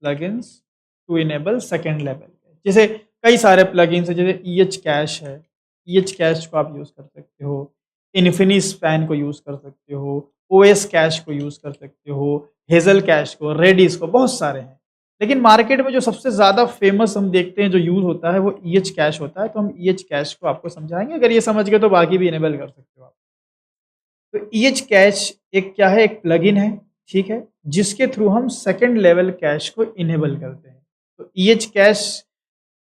plugins to enable second level. जैसे कई सारे प्लगइन्स है, जैसे EH कैश है, EH कैश को आप यूज़ कर सकते हो, इन्फिनिस्पैन को यूज़ कर सकते हो, OS कैश को यूज़ कर सकते हो, हेजल कैश को, रेडिस को, बहुत सारे हैं। लेकिन मार्केट में जो सबसे ज़्यादा फेमस हम देखते हैं जो यूज़ होता है वो EH कैश होता है। तो हम EH कैश को आपको समझाएंगे, अगर ये समझ गए तो बाकी भी इनेबल कर सकते हो आप। तो EH कैश एक क्या है, एक प्लगइन है, ठीक है, जिसके थ्रू हम सेकंड लेवल कैश को इनेबल करते हैं। तो EH कैश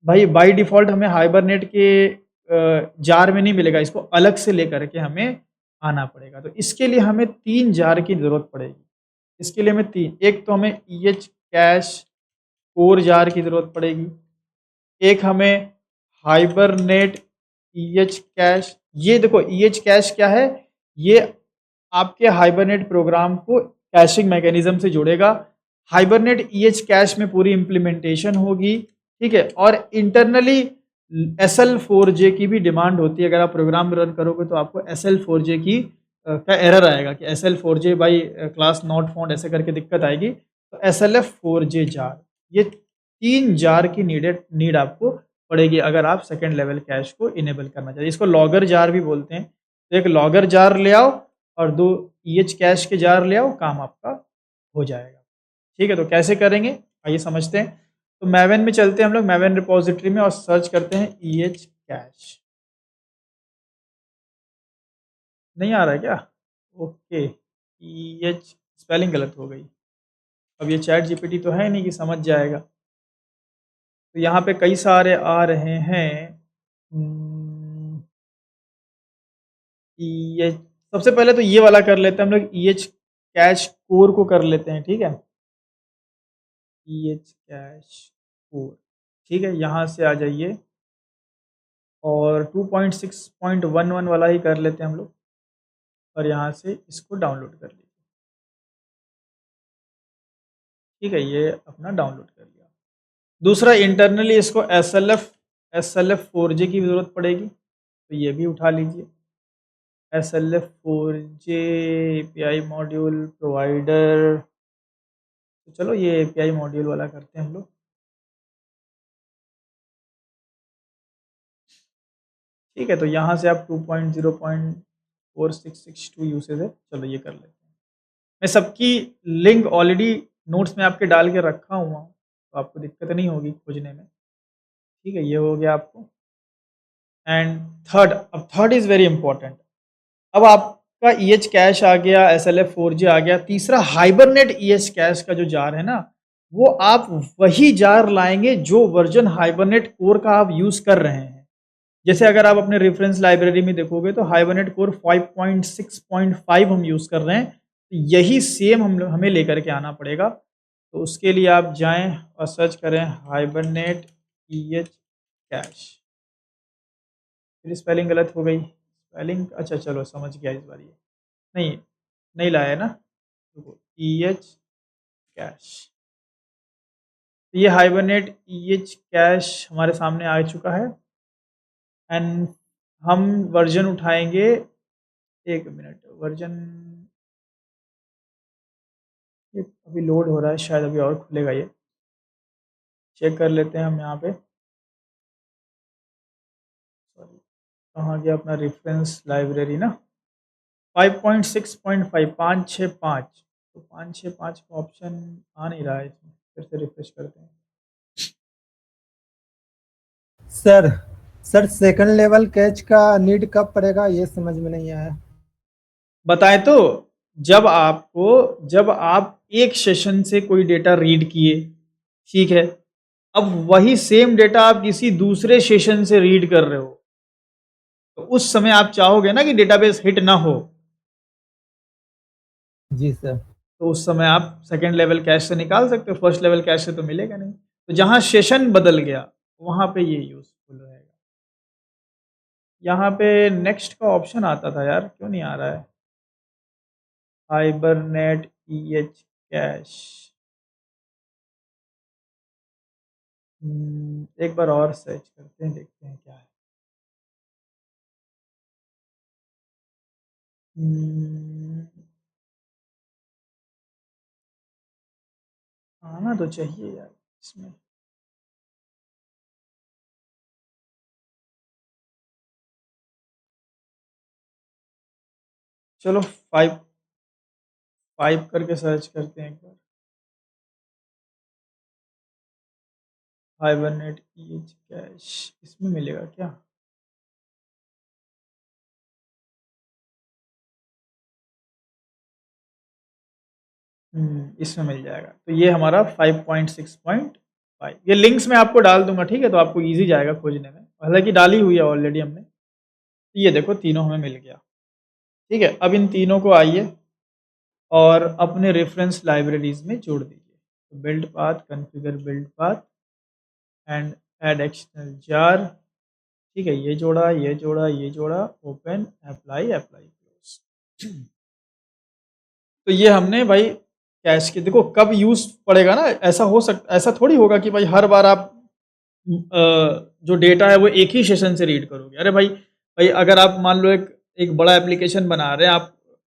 भाई बाय डिफॉल्ट हमें हाइबरनेट के जार में नहीं मिलेगा, इसको अलग से लेकर के हमें आना पड़ेगा। तो इसके लिए हमें 3 जार की जरूरत पड़ेगी। इसके लिए हमें 3, एक तो हमें EH कैश कोर जार की जरूरत पड़ेगी, एक हमें हाइबरनेट EH कैश। ये देखो EH कैश क्या है, ये आपके हाइबरनेट प्रोग्राम को कैशिंग मैकेनिज्म से जोड़ेगा। हाइबरनेट EH कैश में पूरी इम्प्लीमेंटेशन होगी, ठीक है। और इंटरनली SL4J की भी डिमांड होती है। अगर आप प्रोग्राम रन करोगे तो आपको SL4J की का एरर आएगा कि SL4J by class not found ऐसे करके दिक्कत आएगी। तो SLF4J जार, ये 3 जार की नीड आपको पड़ेगी अगर आप सेकेंड लेवल कैश को इनेबल करना चाहिए। इसको लॉगर जार भी बोलते हैं। तो एक लॉगर जार ले आओ और 2 EH कैश के जार ले आओ, काम आपका हो जाएगा, ठीक है। तो कैसे करेंगे आइए समझते हैं। तो मैवन में चलते हैं हम लोग, मैवन रिपोजिटरी में, और सर्च करते हैं EH कैश। नहीं आ रहा है क्या? ओके, EH स्पेलिंग गलत हो गई। अब ये चैट जीपीटी तो है नहीं कि समझ जाएगा। तो यहाँ पे कई सारे आ रहे हैं। EH सबसे पहले तो ये वाला कर लेते हैं हम लोग, EH कैश कोर को कर लेते हैं, ठीक है। EH कैश कोर, ठीक है। यहाँ से आ जाइए और 2.6.11 वाला ही कर लेते हैं हम लोग, और यहाँ से इसको डाउनलोड कर लीजिए, ठीक है। ये अपना डाउनलोड कर लिया। दूसरा, इंटरनली इसको SLF4J की ज़रूरत पड़ेगी, तो ये भी उठा लीजिए। SLF4J API मॉड्यूल प्रोवाइडर, तो चलो ये API मॉड्यूल वाला करते हैं हम लोग, ठीक है। तो यहाँ से आप 2.0.4662 यूसेज है, चलो ये कर लेते हैं। मैं सबकी लिंक ऑलरेडी नोट्स में आपके डाल के रखा हुआ हूँ, तो आपको दिक्कत नहीं होगी खोजने में, ठीक है। ये हो गया आपको। एंड थर्ड, अब थर्ड इज़ वेरी इंपॉर्टेंट। अब आपका EH कैश आ गया, SLF4J आ गया। तीसरा, हाइबरनेट EH कैश का जो जार है ना, वो आप वही जार लाएंगे जो वर्जन हाइबरनेट कोर का आप यूज़ कर रहे हैं। जैसे अगर आप अपने रेफरेंस लाइब्रेरी में देखोगे तो हाइबरनेट कोर 5.6.5 हम यूज़ कर रहे हैं, तो यही सेम हमें लेकर के आना पड़ेगा। तो उसके लिए आप जाएं और सर्च करें हाइबरनेट EH कैश। फिर स्पेलिंग गलत हो गई, स्पेलिंग, अच्छा चलो समझ गया इस बार। ये नहीं नहीं लाया है ना, रुको, EH कैश। तो ये हाइबरनेट EH कैश हमारे सामने आ चुका है। एंड हम वर्जन उठाएंगे, एक मिनट, वर्जन ये अभी लोड हो रहा है, शायद अभी और खुलेगा। ये चेक कर लेते हैं हम यहाँ पे। सॉरी, कहाँ गया अपना रेफरेंस लाइब्रेरी ना, 5.6.5 565, तो 565 का ऑप्शन आ नहीं रहा है इसमें। फिर से रिफ्रेश करते हैं। Sir sir second level catch का नीड कब पड़ेगा, ये समझ में नहीं आया। बताएं तो, जब आप एक सेशन से कोई डेटा रीड किए, ठीक है, अब वही सेम डेटा आप किसी दूसरे सेशन से रीड कर रहे हो, तो उस समय आप चाहोगे ना कि डेटाबेस हिट ना हो, जी सर। तो उस समय आप सेकेंड लेवल कैश से निकाल सकते हो, फर्स्ट लेवल कैश से तो मिलेगा नहीं। तो जहां सेशन बदल गया वहां पे ये यूजफुल रहेगा। यहाँ पे नेक्स्ट का ऑप्शन आता था यार, क्यों नहीं आ रहा है? हाइबरनेट EH कैश, एक बार और सर्च करते हैं, देखते हैं क्या है। आना तो चाहिए यार इसमें। चलो 5 करके सर्च करते हैं एक बार। हाइबरनेट EH कैश, इसमें मिलेगा क्या? इसमें मिल जाएगा। तो ये हमारा 5.6.5, ये लिंक्स में आपको डाल दूंगा, ठीक है। तो आपको इजी जाएगा खोजने में, हालांकि डाली हुई है ऑलरेडी हमने। तो ये देखो तीनों हमें मिल गया, ठीक है। अब इन तीनों को आइए और अपने रेफरेंस लाइब्रेरीज में जोड़ दीजिए। तो build path, configure build path and add external jar, ठीक है, ये जोड़ा, ये जोड़ा, ये जोड़ा, ओपन, अप्लाई, अप्लाई, क्लोज। तो ये हमने भाई कैश के, देखो कब यूज पड़ेगा ना, ऐसा थोड़ी होगा कि भाई हर बार आप जो डेटा है वो एक ही सेशन से रीड करोगे। अरे भाई भाई अगर आप मान लो एक एक बड़ा एप्लीकेशन बना रहे हैं,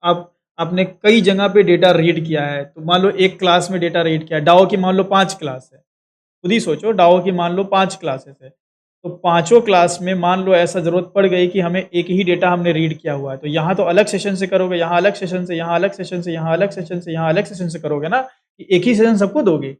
आप आपने कई जगह पे डेटा रीड किया है, तो मान लो एक क्लास में डेटा रीड किया है, डाओ की मान लो 5 क्लास है, खुद ही सोचो, डाओ की मान लो 5 क्लासेस है, तो पांचों क्लास में मान लो ऐसा जरूरत पड़ गई कि हमें एक ही डेटा हमने रीड किया हुआ है, तो यहाँ तो अलग सेशन से करोगे, यहाँ अलग सेशन से, यहाँ अलग सेशन से, यहाँ अलग सेशन से, यहाँ अलग सेशन से करोगे ना, कि एक ही सेशन सबको दोगे,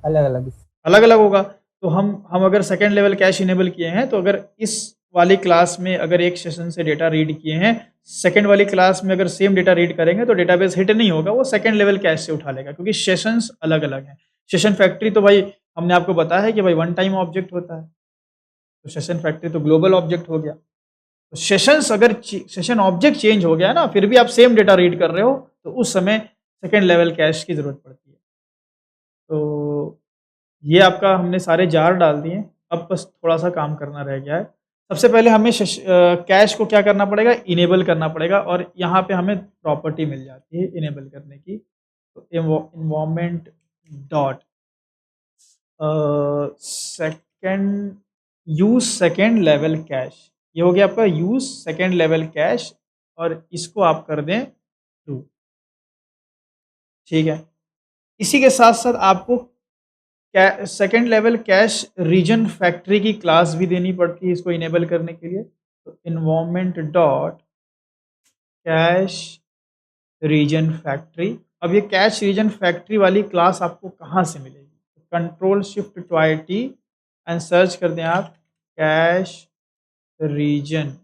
अलग अलग। अलग अलग होगा। तो हम अगर सेकेंड लेवल कैश इनेबल किए हैं, तो अगर इस वाली क्लास में अगर एक सेशन से डेटा रीड किए हैं, सेकेंड वाली क्लास में अगर सेम डेटा रीड करेंगे तो डेटाबेस हिट नहीं होगा, वो सेकेंड लेवल कैश से उठा लेगा, क्योंकि सेशंस अलग अलग हैं। सेशन फैक्ट्री तो भाई हमने आपको बताया है कि भाई वन टाइम ऑब्जेक्ट होता है, तो सेशन फैक्ट्री तो ग्लोबल ऑब्जेक्ट हो गया। तो सेशंस अगर सेशन ऑब्जेक्ट चेंज हो गया ना, फिर भी आप सेम डेटा रीड कर रहे हो, तो उस समय सेकेंड लेवल कैश की जरूरत पड़ती है। तो ये आपका हमने सारे जार डाल दिए, अब बस थोड़ा सा काम करना रह गया है। सबसे पहले हमें कैश को क्या करना पड़ेगा, इनेबल करना पड़ेगा, और यहाँ पे हमें प्रॉपर्टी मिल जाती है इनेबल करने की। तो environment dot second use second level cash, ये हो गया आपका यूज सेकेंड लेवल कैश, और इसको आप कर दें ट्रू। ठीक है, इसी के साथ साथ आपको second level cache region factory की क्लास भी देनी पड़ती है इसको इनेबल करने के लिए। तो environment dot cache region factory, अब ये कैश रीजन फैक्ट्री वाली क्लास आपको कहाँ से मिलेगी, control shift two I T and search कर दें आप cache region,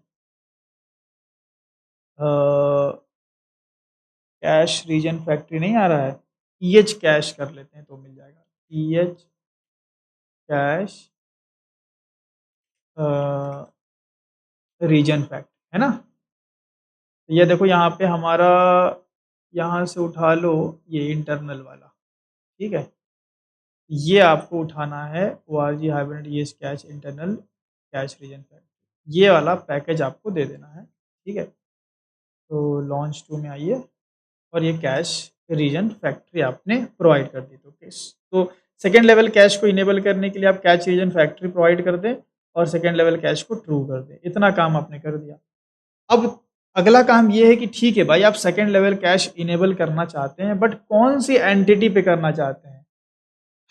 cache region factory नहीं आ रहा है, EH कैश कर लेते हैं तो मिल जाएगा, EH कैश रीजन फैक्ट है ना। ये देखो यहाँ पे हमारा, यहाँ से उठा लो ये इंटरनल वाला, ठीक है, ये आपको उठाना है ORG हाइब्रिड ये cache internal cache region fact, ये वाला पैकेज आपको दे देना है। ठीक है, तो लॉन्च 2 में आइए, और ये कैश रीजन फैक्ट्री आपने प्रोवाइड कर दी। तो सेकेंड लेवल कैश को इनेबल करने के लिए आप कैश रीजन फैक्ट्री प्रोवाइड कर दें और सेकेंड लेवल कैश को ट्रू कर दें, इतना काम आपने कर दिया। अब अगला काम ये है कि ठीक है भाई, आप सेकेंड लेवल कैश इनेबल करना चाहते हैं, बट कौन सी एंटिटी पे करना चाहते हैं।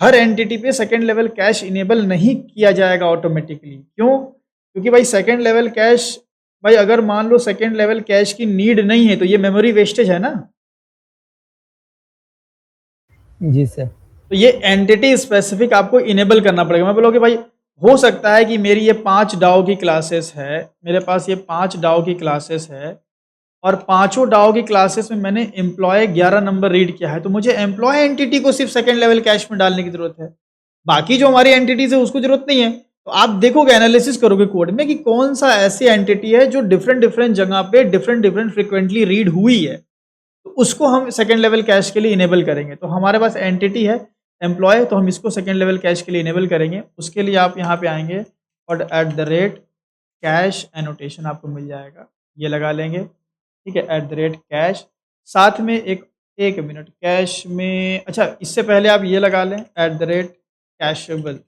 हर एंटिटी पे सेकेंड लेवल कैश इनेबल नहीं किया जाएगा ऑटोमेटिकली, क्यों? क्योंकि भाई सेकेंड लेवल कैश, भाई अगर मान लो सेकेंड लेवल कैश की नीड नहीं है, तो ये मेमोरी वेस्टेज है ना। जी सर। तो ये एंटिटी स्पेसिफिक आपको इनेबल करना पड़ेगा। मैं बोलोगे भाई हो सकता है कि मेरी ये 5 डाओ की क्लासेस है, मेरे पास ये 5 डाओ की क्लासेस है, और पांचों डाओ की क्लासेस में मैंने एम्प्लॉय 11 नंबर रीड किया है, तो मुझे एम्प्लॉय एंटिटी को सिर्फ सेकेंड लेवल कैश में डालने की जरूरत है, बाकी जो हमारी एंटिटीज है उसको जरूरत नहीं है। तो आप देखोगे, एनालिसिस करोगे कोड में कि कौन सा ऐसी एंटिटी है जो डिफरेंट डिफरेंट जगह पे डिफरेंट फ्रिक्वेंटली रीड हुई है, तो उसको हम सेकेंड लेवल कैश के लिए इनेबल करेंगे। तो हमारे पास एंटिटी है एम्प्लॉय, तो हम इसको सेकेंड लेवल कैश के लिए इनेबल करेंगे। उसके लिए आप यहाँ पे आएंगे और @कैश एनोटेशन आपको मिल जाएगा, ये लगा लेंगे। ठीक है, @कैश, साथ में एक मिनट कैश में, अच्छा इससे पहले आप ये लगा लें @कैशेबल,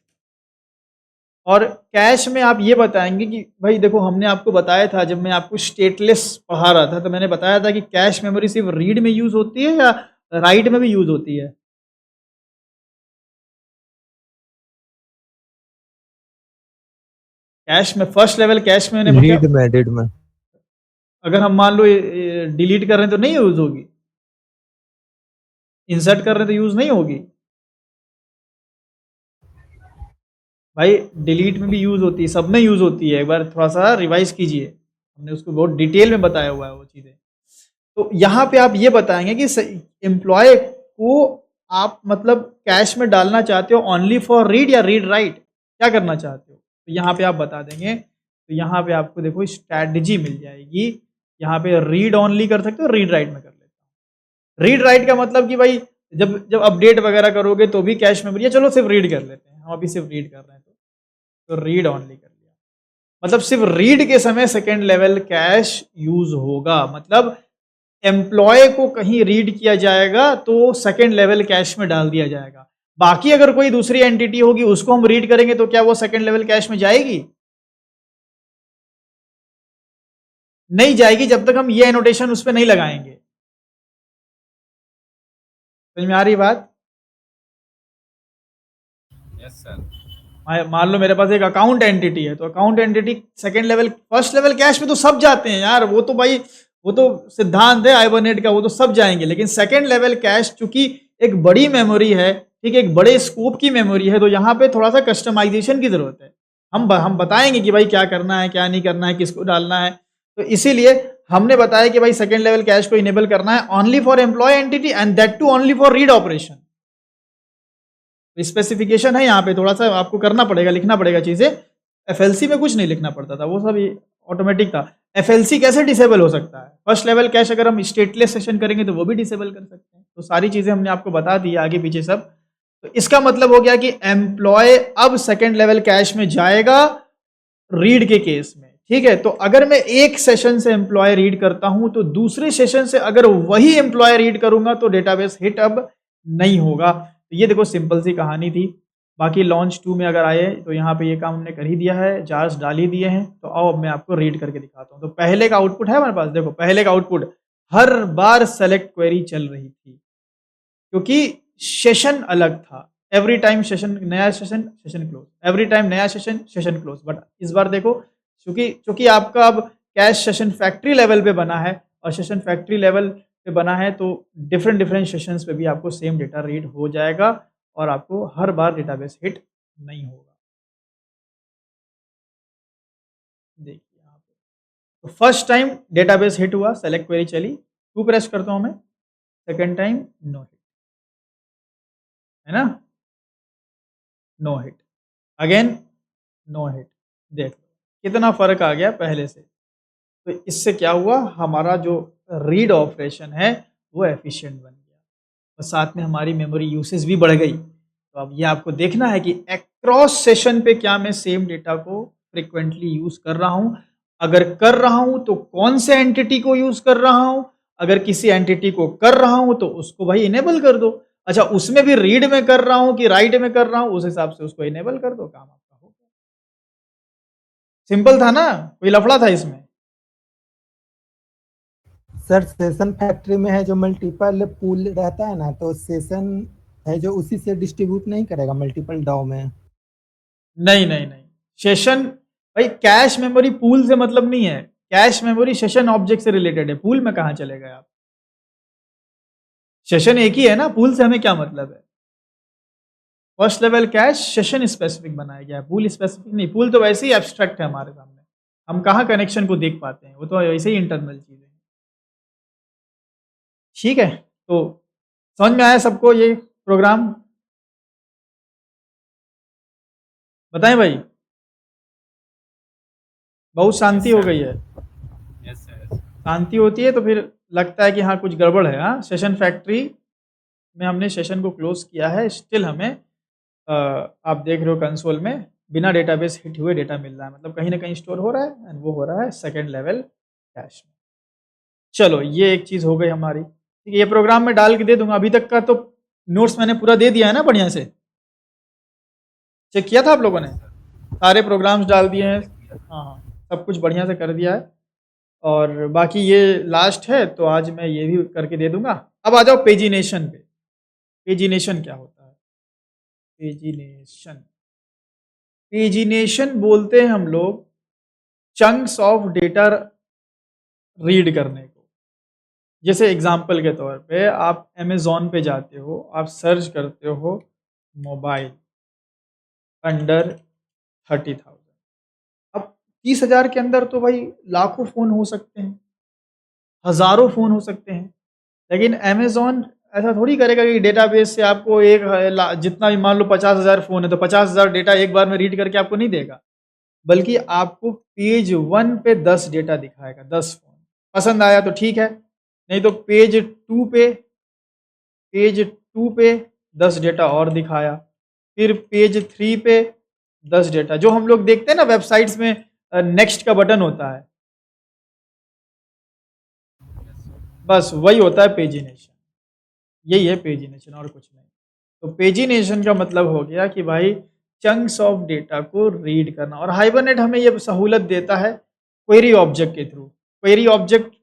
और कैश में आप ये बताएंगे कि भाई देखो हमने आपको बताया था, जब मैं आपको स्टेटलेस पढ़ा रहा था तो मैंने बताया था कि कैश मेमोरी सिर्फ रीड में यूज होती है या राइट में भी यूज होती है। कैश में फर्स्ट लेवल कैश में मैंने रीड में अगर हम मान लो डिलीट कर रहे हैं तो नहीं यूज होगी, इंसर्ट कर रहे हैं तो यूज नहीं होगी भाई, डिलीट में भी यूज होती है, सब में यूज होती है। एक बार थोड़ा सा रिवाइज कीजिए, हमने उसको बहुत डिटेल में बताया हुआ है वो चीजें। तो यहाँ पे आप ये बताएंगे कि एम्प्लॉय को आप मतलब कैश में डालना चाहते हो ओनली फॉर रीड या रीड राइट, क्या करना चाहते हो, तो यहाँ पे आप बता देंगे। तो यहाँ पे आपको देखो स्ट्रैटेजी मिल जाएगी, यहाँ पे रीड ओनली कर सकते हो, रीड राइट में कर लेते हो। रीड राइट का मतलब कि भाई जब अपडेट वगैरह करोगे तो भी कैश मेमोरी, या चलो सिर्फ रीड कर लेते हैं, हम अभी सिर्फ रीड कर रहे हैं। तो रीड ऑनली कर लिया, मतलब सिर्फ रीड के समय सेकेंड लेवल कैश यूज होगा। मतलब एम्प्लॉय को कहीं रीड किया जाएगा तो सेकेंड लेवल कैश में डाल दिया जाएगा। बाकी अगर कोई दूसरी एंटिटी होगी उसको हम रीड करेंगे तो क्या वो सेकेंड लेवल कैश में जाएगी? नहीं जाएगी, जब तक हम ये एनोटेशन उस पर नहीं लगाएंगे। समझ में आ रही बात? Yes sir. मान लो मेरे पास एक अकाउंट एंटिटी है, तो account entity second level first level cash में तो सब जाते हैं यार, वो तो भाई वो तो सिद्धांत है हाइबरनेट का, वो तो सब जाएंगे। लेकिन सेकेंड लेवल कैश चूंकि एक बड़ी मेमोरी है, ठीक है, एक बड़े स्कोप की मेमोरी है, तो यहाँ पे थोड़ा सा कस्टमाइजेशन की जरूरत है। हम बताएंगे कि भाई क्या करना है क्या नहीं करना है, किसको डालना है। तो इसीलिए हमने बताया कि भाई सेकेंड लेवल कैश को इनेबल करना है only for employee entity and that too only for read operation. Specification है यहाँ पे, थोड़ा सा आपको करना पड़ेगा, लिखना पड़ेगा चीजें। एफएलसी में कुछ नहीं लिखना पड़ता था, वो सब ऑटोमेटिक था। एफएलसी कैसे डिसेबल हो सकता है? फर्स्ट लेवल कैश अगर हम स्टेटलेस सेशन करेंगे तो वो भी डिसेबल कर सकते हैं। तो सारी चीजें हमने आपको बता दी आगे पीछे सब। तो इसका मतलब हो गया कि एम्प्लॉय अब सेकेंड लेवल कैश में जाएगा रीड के केस में, ठीक है। तो अगर मैं एक सेशन से एम्प्लॉय रीड करता हूं तो दूसरे सेशन से अगर वही एम्प्लॉय रीड करूंगा तो डेटाबेस हिट अब नहीं होगा। तो ये देखो सिंपल सी कहानी थी। बाकी लॉन्च 2 में अगर आए तो यहाँ पे ये काम हमने कर ही दिया है, जार्स डाल ही दिए हैं। तो आओ अब मैं आपको रीड करके दिखाता हूँ। तो पहले का आउटपुट है हमारे पास, देखो पहले का आउटपुट हर बार सेलेक्ट क्वेरी चल रही थी क्योंकि सेशन अलग था। एवरी टाइम सेशन नया session, session close, every time नया सेशन, सेशन क्लोज। बट इस बार देखो क्योंकि आपका अब कैश सेशन फैक्ट्री लेवल पे बना है और सेशन फैक्ट्री लेवल पे बना है तो डिफरेंट डिफरेंट सेशंस पे भी आपको सेम डेटा रीड हो जाएगा और आपको हर बार डेटाबेस हिट नहीं होगा। देखिए यहाँ पे तो फर्स्ट टाइम डेटाबेस हिट हुआ, सेलेक्ट क्वेरी चली, 2 प्रेस करता हूँ मैं, सेकेंड टाइम नो हिट, है ना, no hit, again no hit. देख लो कितना फर्क आ गया पहले से। तो इससे क्या हुआ, हमारा जो रीड ऑपरेशन है वो एफिशिएंट बन गया और साथ में हमारी मेमोरी यूसेज भी बढ़ गई। तो अब ये आपको देखना है कि अक्रॉस सेशन पे क्या मैं सेम डेटा को फ्रिक्वेंटली यूज कर रहा हूं। अगर कर रहा हूं तो कौन से एंटिटी को यूज कर रहा हूं। अगर किसी एंटिटी को कर रहा हूं तो उसको भाई इनेबल कर दो। अच्छा उसमें भी रीड में कर रहा हूं कि राइट में कर रहा हूं, उस हिसाब से उसको इनेबल कर दो, काम आपका हो गया। सिंपल था ना, कोई लफड़ा था इसमें? सर सेशन फैक्ट्री में है जो मल्टीपल पूल रहता है ना, तो सेशन है जो उसी से डिस्ट्रीब्यूट नहीं करेगा मल्टीपल डाउ में। नहीं नहीं नहीं, सेशन भाई कैश मेमोरी पूल से मतलब नहीं है। कैश मेमोरी सेशन ऑब्जेक्ट से रिलेटेड है, पूल में कहां चले गए आप? सेशन एक ही है ना, पूल से हमें क्या मतलब है? First level cash session specific बनाया गया है, पूल स्पेसिफिक नहीं। पूल तो वैसे ही एब्स्ट्रैक्ट है हमारे सामने, हम कहाँ कनेक्शन को देख पाते हैं, वो तो वैसे ही इंटरनल चीजें हैं। ठीक है, तो समझ में आया सबको ये प्रोग्राम? बताएं भाई, बहुत शांति हो गई है। Yes sir. शांति होती है तो फिर लगता है कि हाँ कुछ गड़बड़ है। हाँ, सेशन फैक्ट्री में हमने सेशन को क्लोज किया है, स्टिल हमें आप देख रहे हो कंसोल में बिना डेटाबेस हिट हुए डेटा मिल रहा है, मतलब कहीं ना कहीं स्टोर हो रहा है एंड वो हो रहा है सेकेंड लेवल कैश में। चलो ये एक चीज़ हो गई हमारी, ठीक है। ये प्रोग्राम में डाल के दे दूंगा, अभी तक का तो नोट्स मैंने पूरा दे दिया है ना, बढ़िया से चेक किया था आप लोगों ने, सारे प्रोग्राम्स डाल दिए हैं। हाँ हाँ, सब कुछ बढ़िया से कर दिया है और बाकी ये लास्ट है तो आज मैं ये भी करके दे दूंगा। अब आ जाओ पेजिनेशन पे। पेजिनेशन क्या होता है? पेजिनेशन, पेजिनेशन बोलते हैं हम लोग चंक्स ऑफ डेटा रीड करने को। जैसे एग्जाम्पल के तौर पे आप अमेज़ॉन पे जाते हो, आप सर्च करते हो मोबाइल अंडर 30,000। अब 30,000 के अंदर तो भाई लाखों फ़ोन हो सकते हैं, हज़ारों फ़ोन हो सकते हैं। लेकिन अमेज़ॉन ऐसा थोड़ी करेगा कि डेटाबेस से आपको जितना भी मान लो 50,000 फ़ोन है तो 50,000 डेटा एक बार में रीड करके आपको नहीं देगा, बल्कि आपको पेज 1 पे 10 डेटा दिखाएगा, 10 फ़ोन। पसंद आया तो ठीक है, नहीं तो पेज 2 पे 10 डेटा और दिखाया, फिर पेज 3 पे 10 डेटा जो हम लोग देखते हैं ना वेबसाइट्स में, नेक्स्ट का बटन होता है, बस वही होता है पेजिनेशन। यही है पेजिनेशन और कुछ नहीं। तो पेजिनेशन का मतलब हो गया कि भाई चंक्स ऑफ डेटा को रीड करना, और हाइबरनेट हमें ये सहूलत देता है क्वेरी ऑब्जेक्ट के थ्रू। क्वेरी ऑब्जेक्ट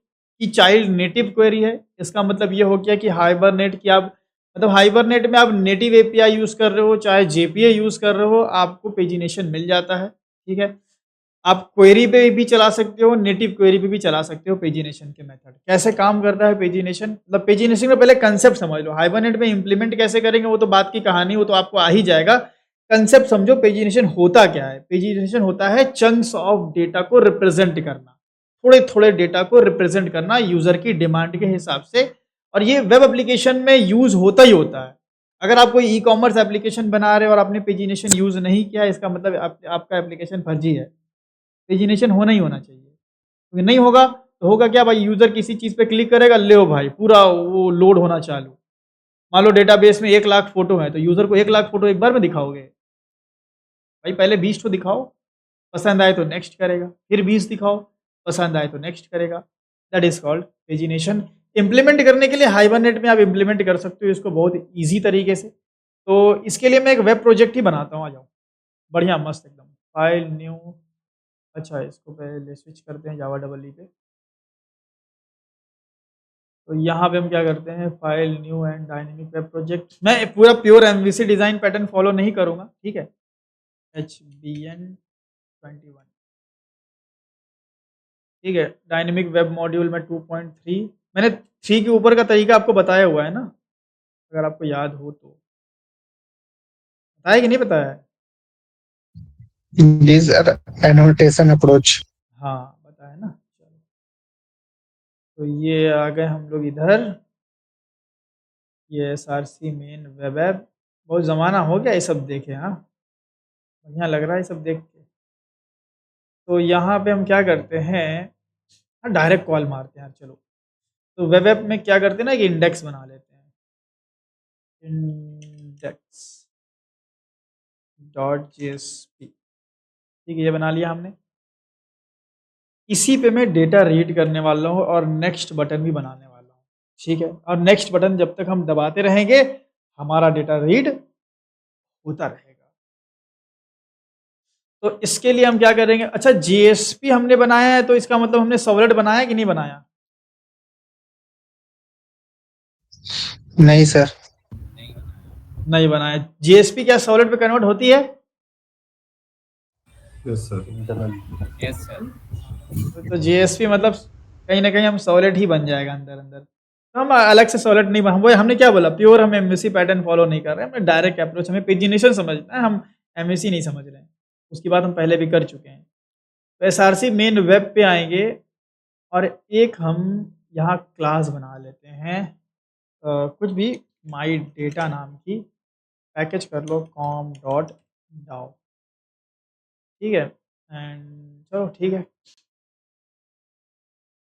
की चाइल्ड नेटिव क्वेरी है। इसका मतलब ये हो गया कि हाइबरनेट की आप मतलब हाइबरनेट में आप नेटिव एपीआई यूज़ कर रहे हो चाहे जेपीए यूज़ कर रहे हो, आपको पेजिनेशन मिल जाता है। ठीक है, आप क्वेरी पे भी चला सकते हो, नेटिव क्वेरी पे भी चला सकते हो पेजिनेशन के मेथड। कैसे काम करता है पेजिनेशन, मतलब पेजिनेशन का पहले कंसेप्ट समझ लो। हाइबरनेट में इंप्लीमेंट कैसे करेंगे वो तो बात की कहानी, वो तो आपको आ ही जाएगा। कंसेप्ट समझो, पेजिनेशन होता क्या है। पेजिनेशन होता है चंक्स ऑफ डेटा को रिप्रेजेंट करना, थोड़े थोड़े डेटा को रिप्रेजेंट करना यूजर की डिमांड के हिसाब से, और ये वेब एप्लीकेशन में यूज होता ही होता है। अगर आप कोई ई कॉमर्स एप्लीकेशन बना रहे हो और आपने पेजिनेशन यूज नहीं किया, इसका मतलब आपका एप्लीकेशन फर्जी है। पेजिनेशन होना ही होना चाहिए, क्योंकि नहीं होगा तो होगा क्या भाई, यूजर किसी चीज पे क्लिक करेगा, ले भाई पूरा वो लोड होना चालू। मान लो डेटाबेस में 1 लाख फोटो है, तो यूजर को 1 लाख फोटो एक बार में दिखाओगे भाई? पहले 20 तो दिखाओ, पसंद आए तो नेक्स्ट करेगा, फिर 20 दिखाओ, पसंद आए तो नेक्स्ट करेगा। That is called pagination. Implement करने के लिए हाइबरनेट में आप इम्प्लीमेंट कर सकते हो इसको बहुत ईजी तरीके से। तो इसके लिए मैं एक वेब प्रोजेक्ट ही बनाता हूँ, आ जाओ, बढ़िया मस्त एकदम। फाइल न्यू, अच्छा इसको पहले स्विच करते हैं जावा डबल ई पे। तो यहाँ पे हम क्या करते हैं, file new and dynamic web project. मैं पूरा pure MVC design pattern follow नहीं करूँगा, ठीक है। HBN21, ठीक है। डायनेमिक वेब मॉड्यूल में 2.3, मैंने 3 के ऊपर का तरीका आपको बताया हुआ है ना, अगर आपको याद हो तो। बताया कि नहीं बताया है? These are annotation approach. हाँ बताया ना। चलो, तो ये आ गए हम लोग इधर, ये SRC मेन वेब ऐप। बहुत ज़माना हो गया ये सब देखे, हाँ बढ़िया लग रहा है ये सब देख के। तो यहाँ पे हम क्या करते हैं, हाँ डायरेक्ट कॉल मारते हैं यार। चलो, तो वेब ऐप में क्या करते हैं ना, कि इंडेक्स बना लेते हैं, इंडेक्स .jsp, ठीक है, ये बना लिया हमने। इसी पे मैं डेटा रीड करने वाला हूँ और नेक्स्ट बटन भी बनाने वाला हूँ, ठीक है। और नेक्स्ट बटन जब तक हम दबाते रहेंगे हमारा डेटा रीड होता रहेगा। तो इसके लिए हम क्या करेंगे, अच्छा JSP हमने बनाया है, तो इसका मतलब हमने सर्वलेट बनाया कि नहीं बनाया? नहीं सर। नहीं बनाया। JSP क्या सर्वलेट पे कन्वर्ट होती है? Yes sir. Yes sir. तो JSP मतलब कहीं ना कहीं हम सर्वलेट ही बन जाएगा अंदर अंदर। तो हम अलग से सर्वलेट नहीं बना, वो हमने क्या बोला, प्योर हम एमवीसी पैटर्न फॉलो नहीं कर रहे हैं, हमें डायरेक्ट अप्रोच, हमें पेजिनेशन समझना है, हम एमवीसी नहीं समझ रहे हैं। उसकी बात हम पहले भी कर चुके हैं। तो SRC मेन वेब पे आएंगे और एक हम यहाँ क्लास बना लेते हैं, कुछ भी माई डेटा नाम की, पैकेज कर लो com.dow, ठीक है। एंड चलो ठीक है,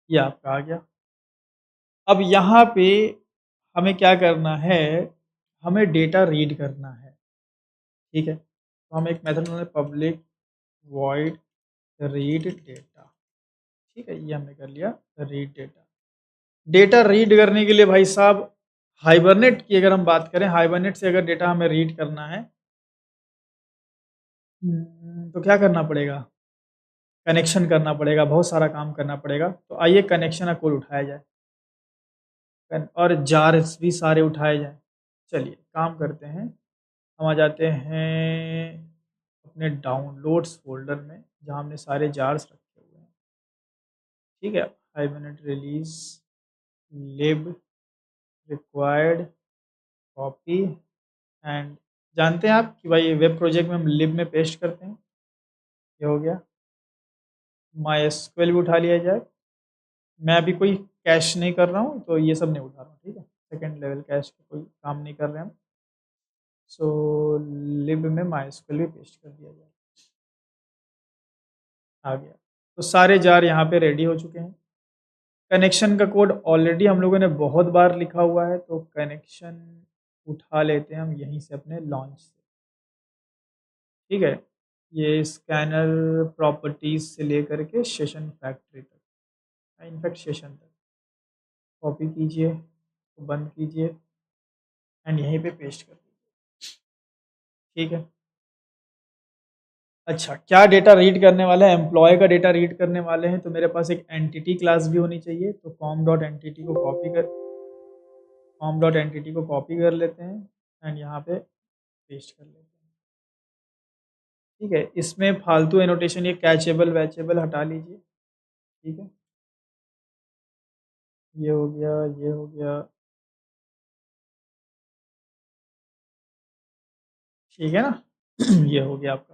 ये आपका आ गया। अब यहाँ पे हमें क्या करना है, हमें डेटा रीड करना है, ठीक है। तो हम एक मेथड बनाए, पब्लिक वॉइड रीड डेटा, ठीक है, ये हमने कर लिया रीड डेटा। डेटा रीड करने के लिए भाई साहब, हाइबरनेट की अगर हम बात करें, हाइबरनेट से अगर डेटा हमें रीड करना है तो क्या करना पड़ेगा, कनेक्शन करना पड़ेगा, बहुत सारा काम करना पड़ेगा। तो आइए कनेक्शन का कोड उठाया जाए और जार्स भी सारे उठाए जाए। चलिए काम करते हैं, हम आ जाते हैं अपने डाउनलोड्स फोल्डर में जहाँ हमने सारे जार्स रखे हुए हैं, ठीक है। Hibernate release lib required copy, and जानते हैं आप कि भाई वेब प्रोजेक्ट में हम लिब में पेस्ट करते हैं। ये हो गया। MySQL भी उठा लिया जाए। मैं अभी कोई कैश नहीं कर रहा हूँ तो ये सब नहीं उठा रहा हूँ, ठीक है। सेकेंड लेवल कैश का कोई काम नहीं कर रहे हम। सो लिब में MySQL भी पेस्ट कर दिया जाए, आ गया। तो सारे जार यहाँ पे रेडी हो चुके हैं। कनेक्शन का कोड ऑलरेडी हम लोगों ने बहुत बार लिखा हुआ है, तो कनेक्शन उठा लेते हैं हम यहीं से अपने लॉन्च से, ठीक है। ये स्कैनर प्रॉपर्टीज से लेकर के सेशन फैक्ट्री तक, इनफैक्ट सेशन तक कॉपी कीजिए, तो बंद कीजिए एंड यहीं पे पेस्ट कर दीजिए। ठीक है। अच्छा, क्या डेटा रीड करने वाला है? एम्प्लॉय का डेटा रीड करने वाले हैं, तो मेरे पास एक एंटिटी क्लास भी होनी चाहिए। तो com.entity को कॉपी कर लेते हैं एंड यहाँ पे पेस्ट कर लेते हैं। ठीक है, इसमें फालतू एनोटेशन ये कैचेबल वैचेबल हटा लीजिए। ठीक है, ये हो गया, ये हो गया। ठीक है ना। ये हो गया आपका।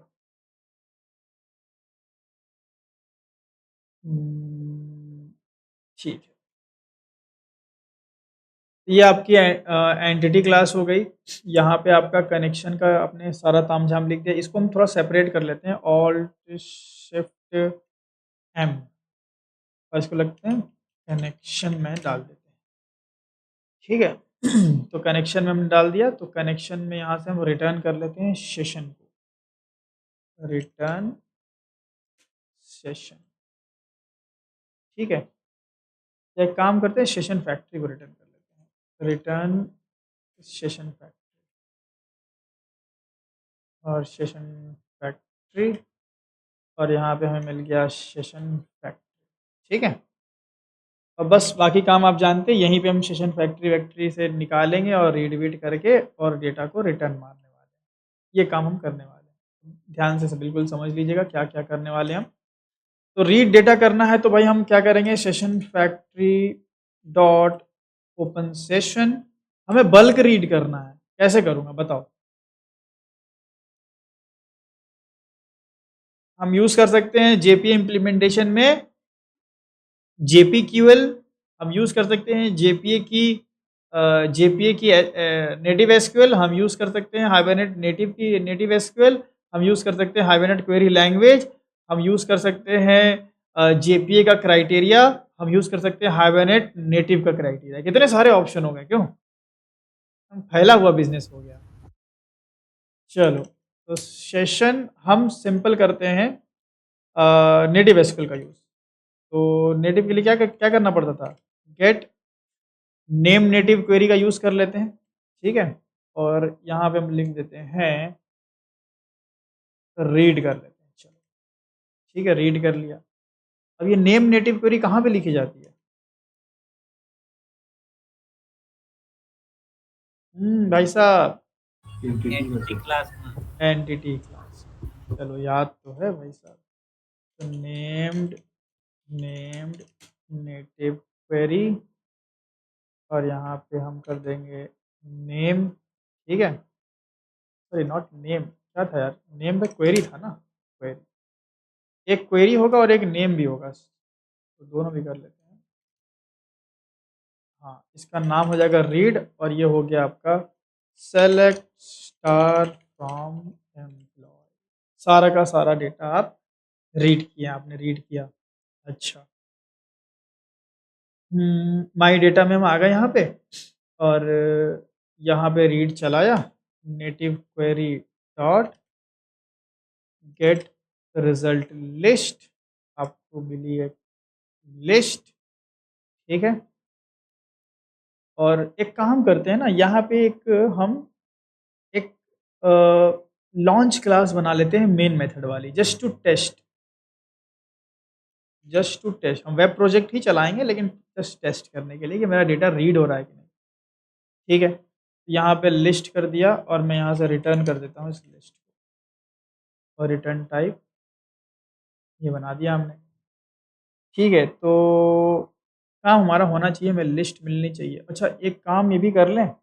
ठीक है, ये आपकी एंटिटी क्लास हो गई। यहाँ पे आपका कनेक्शन का आपने सारा तामझाम लिख दिया। इसको हम थोड़ा सेपरेट कर लेते हैं, ऑल्ट शिफ्ट एम, और इसको लगते हैं कनेक्शन में डाल देते हैं। ठीक है। तो कनेक्शन में हमने डाल दिया, तो कनेक्शन में यहाँ से हम रिटर्न कर लेते हैं सेशन को, रिटर्न सेशन। ठीक है, एक काम करते हैं, सेशन फैक्ट्री को रिटर्न कर लेते हैं, रिटर्न सेशन फैक्ट्री और सेशन फैक्ट्री, और यहाँ पे हमें मिल गया सेशन फैक्ट्री। ठीक है, और बस बाकी काम आप जानते हैं, यहीं पे हम सेशन फैक्ट्री वैक्ट्री से निकालेंगे और रीड वीड करके और डेटा को रिटर्न मारने वाले हैं। ये काम हम करने वाले हैं, ध्यान से बिल्कुल समझ लीजिएगा क्या क्या करने वाले हैं हम। तो रीड डेटा करना है तो भाई हम क्या करेंगे, session factory dot open session, हमें बल्क रीड करना है। कैसे करूँगा बताओ? हम यूज़ कर सकते हैं जेपी इम्प्लीमेंटेशन में JPQL, हम यूज़ कर सकते हैं जेपीए की नेटिव एसक्यूएल, हम यूज़ कर सकते हैं हाइबरनेट नेटिव एसक्यूएल, हम यूज़ कर सकते हैं हाइबरनेट क्वेरी लैंग्वेज, हम यूज़ कर सकते हैं जेपीए का क्राइटेरिया, हम यूज़ कर सकते हैं हाइबरनेट नेटिव का क्राइटेरिया। कितने सारे ऑप्शन हो गए, क्यों? फैला हुआ बिजनेस हो गया। चलो, तो सेशन हम सिंपल करते हैं नेटिव एसक्यूएल का यूज़। तो नेटिव के लिए क्या करना पड़ता था, गेट नेम नेटिव क्वेरी का यूज़ कर लेते हैं। ठीक है, और यहाँ पे हम लिख देते हैं रीड कर लेते हैं। चलो ठीक है, रीड कर लिया। अब ये नेम नेटिव क्वेरी कहाँ पे लिखी जाती है? भाई साहब, एंटिटी क्लास में। Entity class. चलो याद तो है भाई साहब। तो नेम्ड नेटिव क्वेरी, और यहाँ पे हम कर देंगे नेम। ठीक है, सॉरी नॉट नेम, क्या था यार, नेम पे क्वेरी था ना, क्वेरी, एक क्वेरी होगा और एक नेम भी होगा, तो दोनों भी कर लेते हैं। हाँ, इसका नाम हो जाएगा रीड, और ये हो गया आपका सेलेक्ट स्टार फ्रॉम एम्प्लॉय। सारा का सारा डेटा आप रीड किया, आपने रीड किया। अच्छा, माई डेटा में हम आ गए यहाँ पे, और यहाँ पे रीड चलाया, native query dot get result list, आपको मिली एक लिस्ट। ठीक है, और एक काम करते हैं ना, यहाँ पे एक लॉन्च क्लास बना लेते हैं मेन मेथड वाली, जस्ट टू टेस्ट। हम वेब प्रोजेक्ट ही चलाएंगे लेकिन जस्ट टेस्ट करने के लिए कि मेरा डेटा रीड हो रहा है कि नहीं। ठीक है, यहाँ पे लिस्ट कर दिया, और मैं यहाँ से रिटर्न कर देता हूँ इस लिस्ट को, और रिटर्न टाइप ये बना दिया हमने। ठीक है, तो काम हमारा होना चाहिए, हमें लिस्ट मिलनी चाहिए। अच्छा, एक काम ये भी कर लें,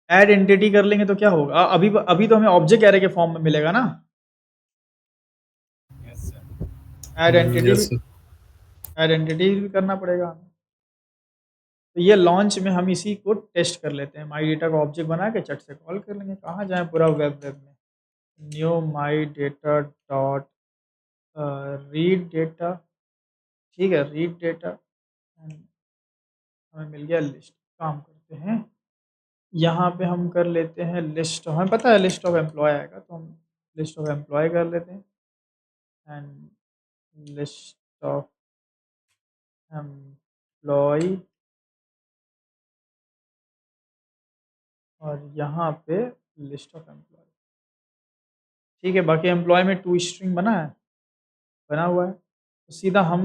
ऐड एंटिटी कर लेंगे तो क्या होगा, अभी तो हमें ऑब्जेक्ट एरे के फॉर्म में मिलेगा ना। ऐड एंटिटी भी करना पड़ेगा हमें। तो ये लॉन्च में हम इसी को टेस्ट कर लेते हैं, माई डेटा का ऑब्जेक्ट बना के चट से कॉल कर लेंगे। कहाँ जाए पूरा वेब में, knew my data dot read data. ठीक है, रीड डेटा, हमें मिल गया लिस्ट। काम करते हैं, यहाँ पे हम कर लेते हैं लिस्ट, हमें पता है लिस्ट ऑफ एम्प्लॉय आएगा, तो हम लिस्ट ऑफ एम्प्लॉय कर लेते हैं एंड लिस्ट ऑफ एम्प्लॉय और यहाँ पे लिस्ट ऑफ एम्प्लॉय। ठीक है, बाकी एम्प्लॉय में टू स्ट्रिंग बना है, बना हुआ है, तो सीधा हम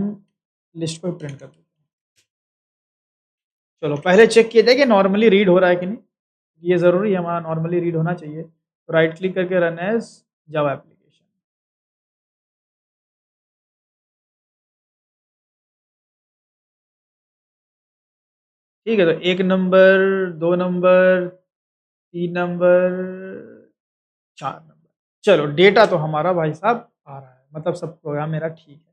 लिस्ट को प्रिंट कर देते हैं। चलो पहले चेक किया जाए कि नॉर्मली रीड हो रहा है कि नहीं, ये ज़रूरी है, हमारा नॉर्मली रीड होना चाहिए। तो राइट क्लिक करके रन एज जावा एप्लीकेशन। ठीक है, तो 1 नंबर, 2 नंबर, 3 नंबर, 4 नंबर। चलो डेटा तो हमारा भाई साहब आ रहा है, मतलब सब प्रोग्राम मेरा ठीक है।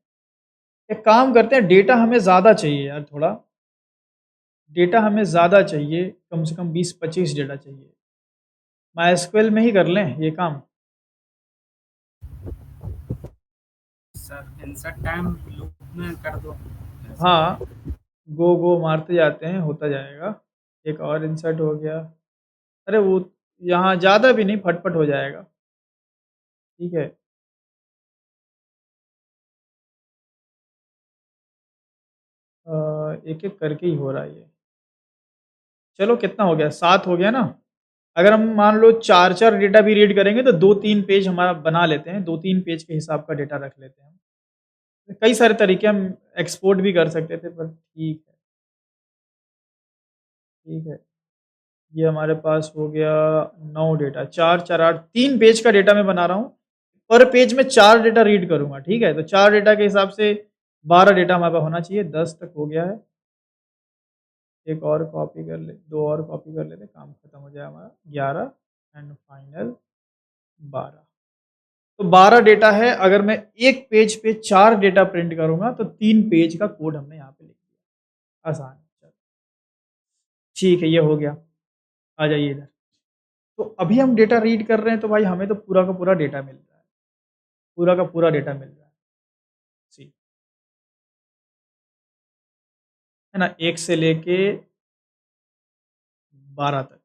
एक काम करते हैं, डेटा हमें ज़्यादा चाहिए यार, थोड़ा डेटा हमें ज़्यादा चाहिए, कम से कम 20-25 डेटा चाहिए। माइस्क्वेल में ही कर लें ये काम। सर इंसर्ट टाइम लूप में कर दो। हाँ, गो मारते जाते हैं, होता जाएगा। एक और इंसर्ट हो गया। अरे वो यहाँ ज़्यादा भी नहीं, फटफट हो जाएगा। ठीक है, एक एक करके ही हो रहा है ये। चलो कितना हो गया, 7 हो गया ना। अगर हम मान लो 4-4 डेटा भी रीड करेंगे तो 2-3 पेज हमारा बना लेते हैं, 2-3 पेज के हिसाब का डेटा रख लेते हैं हम। कई सारे तरीके हम एक्सपोर्ट भी कर सकते थे, पर ठीक है, ठीक है। ये हमारे पास हो गया 9 डेटा, 4-4-8, 3 पेज का डेटा मैं बना रहा हूँ। पर पेज में 4 डेटा रीड करूँगा, ठीक है। तो 4 डेटा के हिसाब से 12 डेटा हमारे पास होना चाहिए, 10 तक हो गया है। एक और कॉपी कर ले, 2 और कॉपी कर लेते, काम खत्म हो जाए हमारा। 11 एंड फाइनल 12। तो 12 डेटा है। अगर मैं एक पेज पे 4 डेटा प्रिंट करूँगा तो 3 पेज का कोड हमने यहाँ पे लिख दिया, आसान है। चलो ठीक है, ये हो गया। आ जाइए इधर। तो अभी हम डेटा रीड कर रहे हैं, तो भाई हमें तो पूरा का पूरा डेटा मिल रहा है, पूरा का पूरा डेटा मिल रहा है। सी है ना, 1 से लेके 12 तक।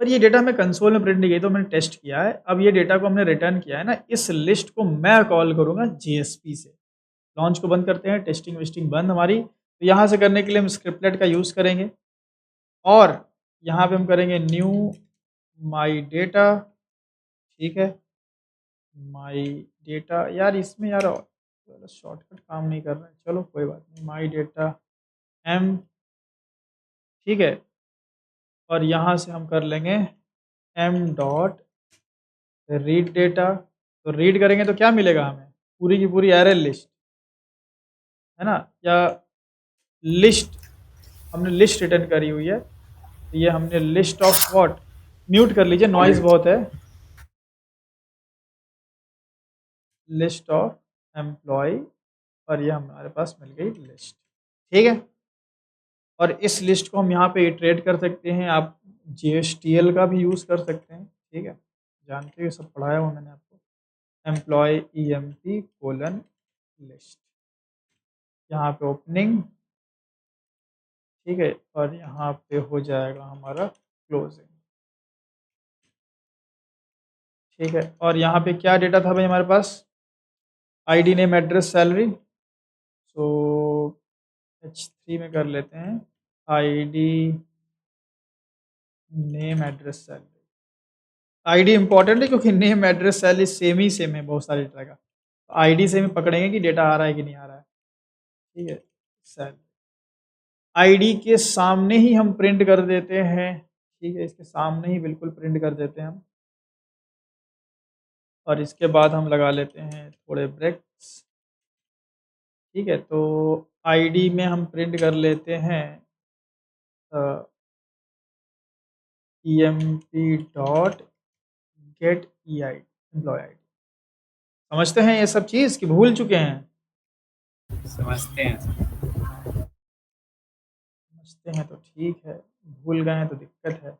पर ये डेटा हमें कंसोल में प्रिंट नहीं किया, तो मैंने टेस्ट किया है। अब ये डेटा को हमने रिटर्न किया है ना, इस लिस्ट को मैं कॉल करूँगा जेएसपी से। लॉन्च को बंद करते हैं, टेस्टिंग वेस्टिंग बंद हमारी। तो यहाँ से करने के लिए हम स्क्रिप्टलेट का यूज़ करेंगे और यहाँ पे हम करेंगे न्यू माई डेटा। ठीक है, माई डेटा। यार इसमें यार शॉर्टकट काम नहीं कर रहा है, चलो कोई बात नहीं। माई डेटा एम, ठीक है। और यहाँ से हम कर लेंगे एम डॉट रीड डेटा। तो रीड करेंगे तो क्या मिलेगा हमें, पूरी की पूरी एरे लिस्ट, है ना, या लिस्ट। हमने लिस्ट रिटर्न करी हुई है, तो ये हमने लिस्ट ऑफ व्हाट। म्यूट कर लीजिए, नॉइज बहुत है। लिस्ट ऑफ एम्प्लॉय, और ये हमारे पास मिल गई लिस्ट। ठीक है, और इस लिस्ट को हम यहाँ पे इटरेट कर सकते हैं। आप JSTL का भी यूज़ कर सकते हैं, ठीक है, जानते हो, सब पढ़ाया हुआ मैंने आपको। एम्प्लॉय EMP कोलन लिस्ट, यहाँ पे ओपनिंग, ठीक है, और यहाँ पे हो जाएगा हमारा क्लोजिंग। ठीक है, और यहाँ पे क्या डेटा था भाई हमारे पास, ID नेम एड्रेस सैलरी। सो H3 में कर लेते हैं ID name address salary. ID important है क्योंकि नेम एड्रेस सैलरी सेम है बहुत सारी तरह का। ID से हम पकड़ेंगे कि डेटा आ रहा है कि नहीं आ रहा है। ठीक है, सैलरी ID के सामने ही हम प्रिंट कर देते हैं। ठीक है, इसके सामने ही बिल्कुल प्रिंट कर देते हैं हम। और इसके बाद हम लगा लेते हैं थोड़े ब्रेक्स। ठीक है, तो ID में हम प्रिंट कर लेते हैं EMP dot get EID, employee ID। समझते हैं ये सब चीज़ कि भूल चुके हैं? समझते हैं सर। समझते हैं तो ठीक है, भूल गए हैं तो दिक्कत है।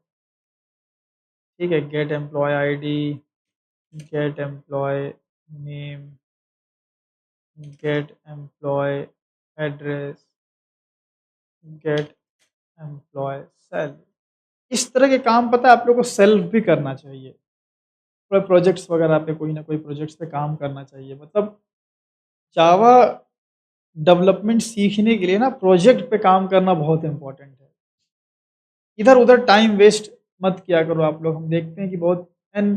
ठीक है, get employee ID, get employee name, get employee address, get employee salary. इस तरह के काम पता है आप लोग को सेल्फ भी करना चाहिए। प्रोजेक्ट्स वगैरह पे कोई ना कोई प्रोजेक्ट्स पे काम करना चाहिए। मतलब जावा डेवलपमेंट सीखने के लिए ना प्रोजेक्ट पे काम करना बहुत इम्पोर्टेंट है। इधर-उधर टाइम वेस्ट मत किया करो आप लोग। हम देखते हैं कि बहुत एंड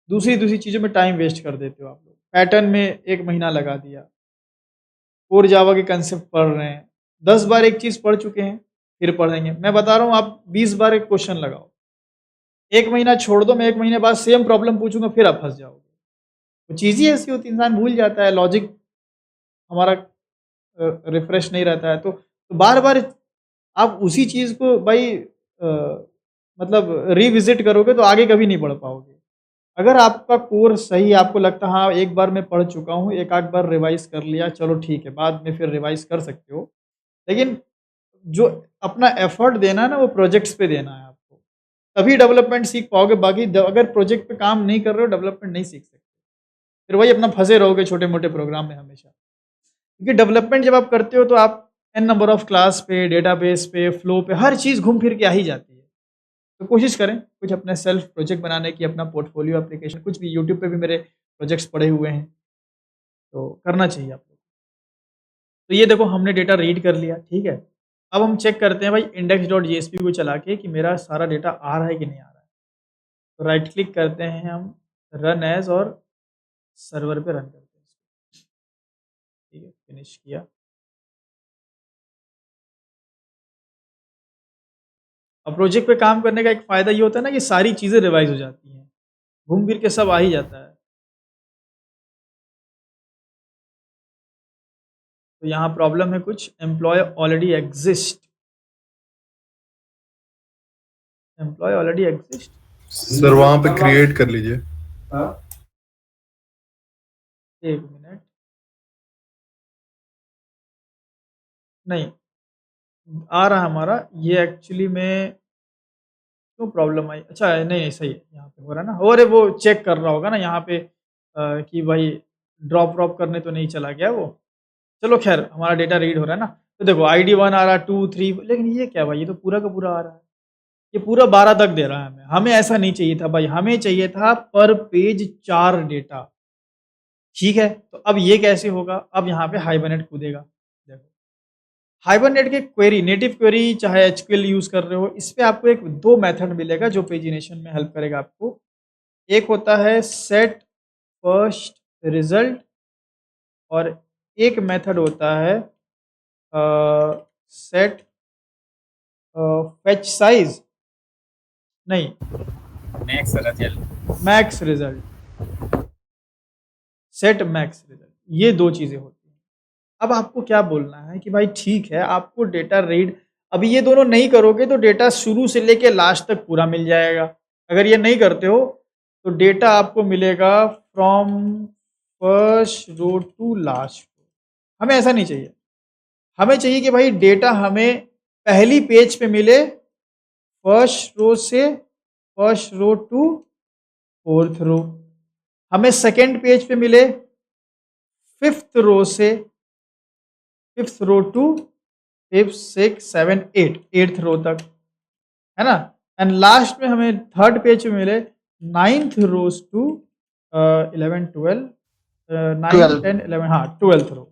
दूसरी-दूसरी चीज़ों में टाइम वेस्ट कर देते हो आप लोग। पैटर्न में 1 महीना लगा दिया, कोर जावा के कंसेप्ट पढ़ रहे हैं, 10 बार एक चीज़ पढ़ चुके हैं, फिर पढ़ेंगे। मैं बता रहा हूँ आप 20 बार एक क्वेश्चन लगाओ, 1 महीना छोड़ दो, मैं 1 महीने बाद सेम प्रॉब्लम पूछूँगा, फिर आप फँस जाओगे। तो चीज़ ही ऐसी होती है, इंसान भूल जाता है, लॉजिक हमारा रिफ्रेश नहीं रहता है। तो बार-बार आप उसी चीज़ को भाई मतलब रिविज़िट करोगे तो आगे कभी नहीं बढ़ पाओगे। अगर आपका कोर सही है, आपको लगता है हाँ, एक बार मैं पढ़ चुका हूँ, एक आध बार रिवाइज़ कर लिया, चलो ठीक है, बाद में फिर रिवाइज़ कर सकते हो। लेकिन जो अपना एफ़र्ट देना है ना, वो प्रोजेक्ट्स पे देना है आपको। तभी डेवलपमेंट सीख पाओगे, बाकी अगर प्रोजेक्ट पे काम नहीं कर रहे हो, डेवलपमेंट नहीं सीख सकते। फिर वही अपना फँसे रहोगे छोटे-मोटे प्रोग्राम में हमेशा। क्योंकि डेवलपमेंट जब आप करते हो तो आप एन नंबर ऑफ क्लास पे, डेटाबेस पे, फ्लो पे, हर चीज़ घूम फिर के आ ही जाती है। तो कोशिश करें कुछ अपने सेल्फ प्रोजेक्ट बनाने की, अपना पोर्टफोलियो एप्लीकेशन कुछ भी यूट्यूब पे भी मेरे प्रोजेक्ट्स पड़े हुए हैं, तो करना चाहिए आपको। तो ये देखो हमने डेटा रीड कर लिया, ठीक है? अब हम चेक करते हैं भाई index.jsp को चला के कि मेरा सारा डेटा आ रहा है कि नहीं आ रहा है। तो राइट क्लिक करते हैं हम रन एज़ और सर्वर पे रन करते हैं इसको। ठीक है, फिनिश किया। अब प्रोजेक्ट पे काम करने का एक फ़ायदा ये होता है ना कि सारी चीज़ें रिवाइज़ हो जाती हैं। घूम फिर के सब आ ही जाता है। तो यहाँ प्रॉब्लम है कुछ एम्प्लॉय ऑलरेडी एग्जिस्ट। सर वहां पे क्रिएट कर लीजिए। 1 मिनट। नहीं, आ रहा है हमारा, ये एक्चुअली में क्यों प्रॉब्लम आई? अच्छा नहीं, नहीं सही है, यहाँ पे हो रहा है ना, और वो चेक कर रहा होगा ना यहाँ पे कि भाई ड्रॉप ड्रॉप करने तो नहीं चला गया वो। चलो ख़ैर हमारा डेटा रीड हो रहा है ना, तो देखो आईडी 1 आ रहा है, 2, 3 लेकिन ये क्या भाई, ये तो पूरा का पूरा आ रहा है। ये पूरा 12 तक दे रहा है हमें, हमें ऐसा नहीं चाहिए था भाई, हमें चाहिए था पर पेज 4 डेटा। ठीक है, तो अब ये कैसे होगा? अब यहाँ पे हाइबरनेट कूदेगा। देखो, हाइबरनेट की क्वेरी, नेटिव क्वेरी चाहे एचक्यूएल यूज़ कर रहे हो, इस पे आपको एक 2 मेथड मिलेगा जो पेजिनेशन में हेल्प करेगा आपको। एक होता है सेट फर्स्ट रिजल्ट और एक मेथड होता है सेट फेच साइज़ नहीं, max result. Max result. Set max result, ये 2 चीज़ें होती हैं। अब आपको क्या बोलना है कि भाई ठीक है, आपको डेटा रीड अभी ये दोनों नहीं करोगे तो डेटा शुरू से लेके लास्ट तक पूरा मिल जाएगा। अगर ये नहीं करते हो, तो डेटा आपको मिलेगा from first row to last row. हमें ऐसा नहीं चाहिए। हमें चाहिए कि भाई डेटा हमें पहली पेज पे मिले, first row to fourth row. हमें सेकंड पेज पे मिले फिफ्थ रो से fifth row to fifth, six, seven, eighth row तक, है ना? एंड लास्ट में हमें थर्ड पेज पे मिले नाइन्थ रोज टू 11, 12, 9, 12 10, 11, हाँ 12th रो।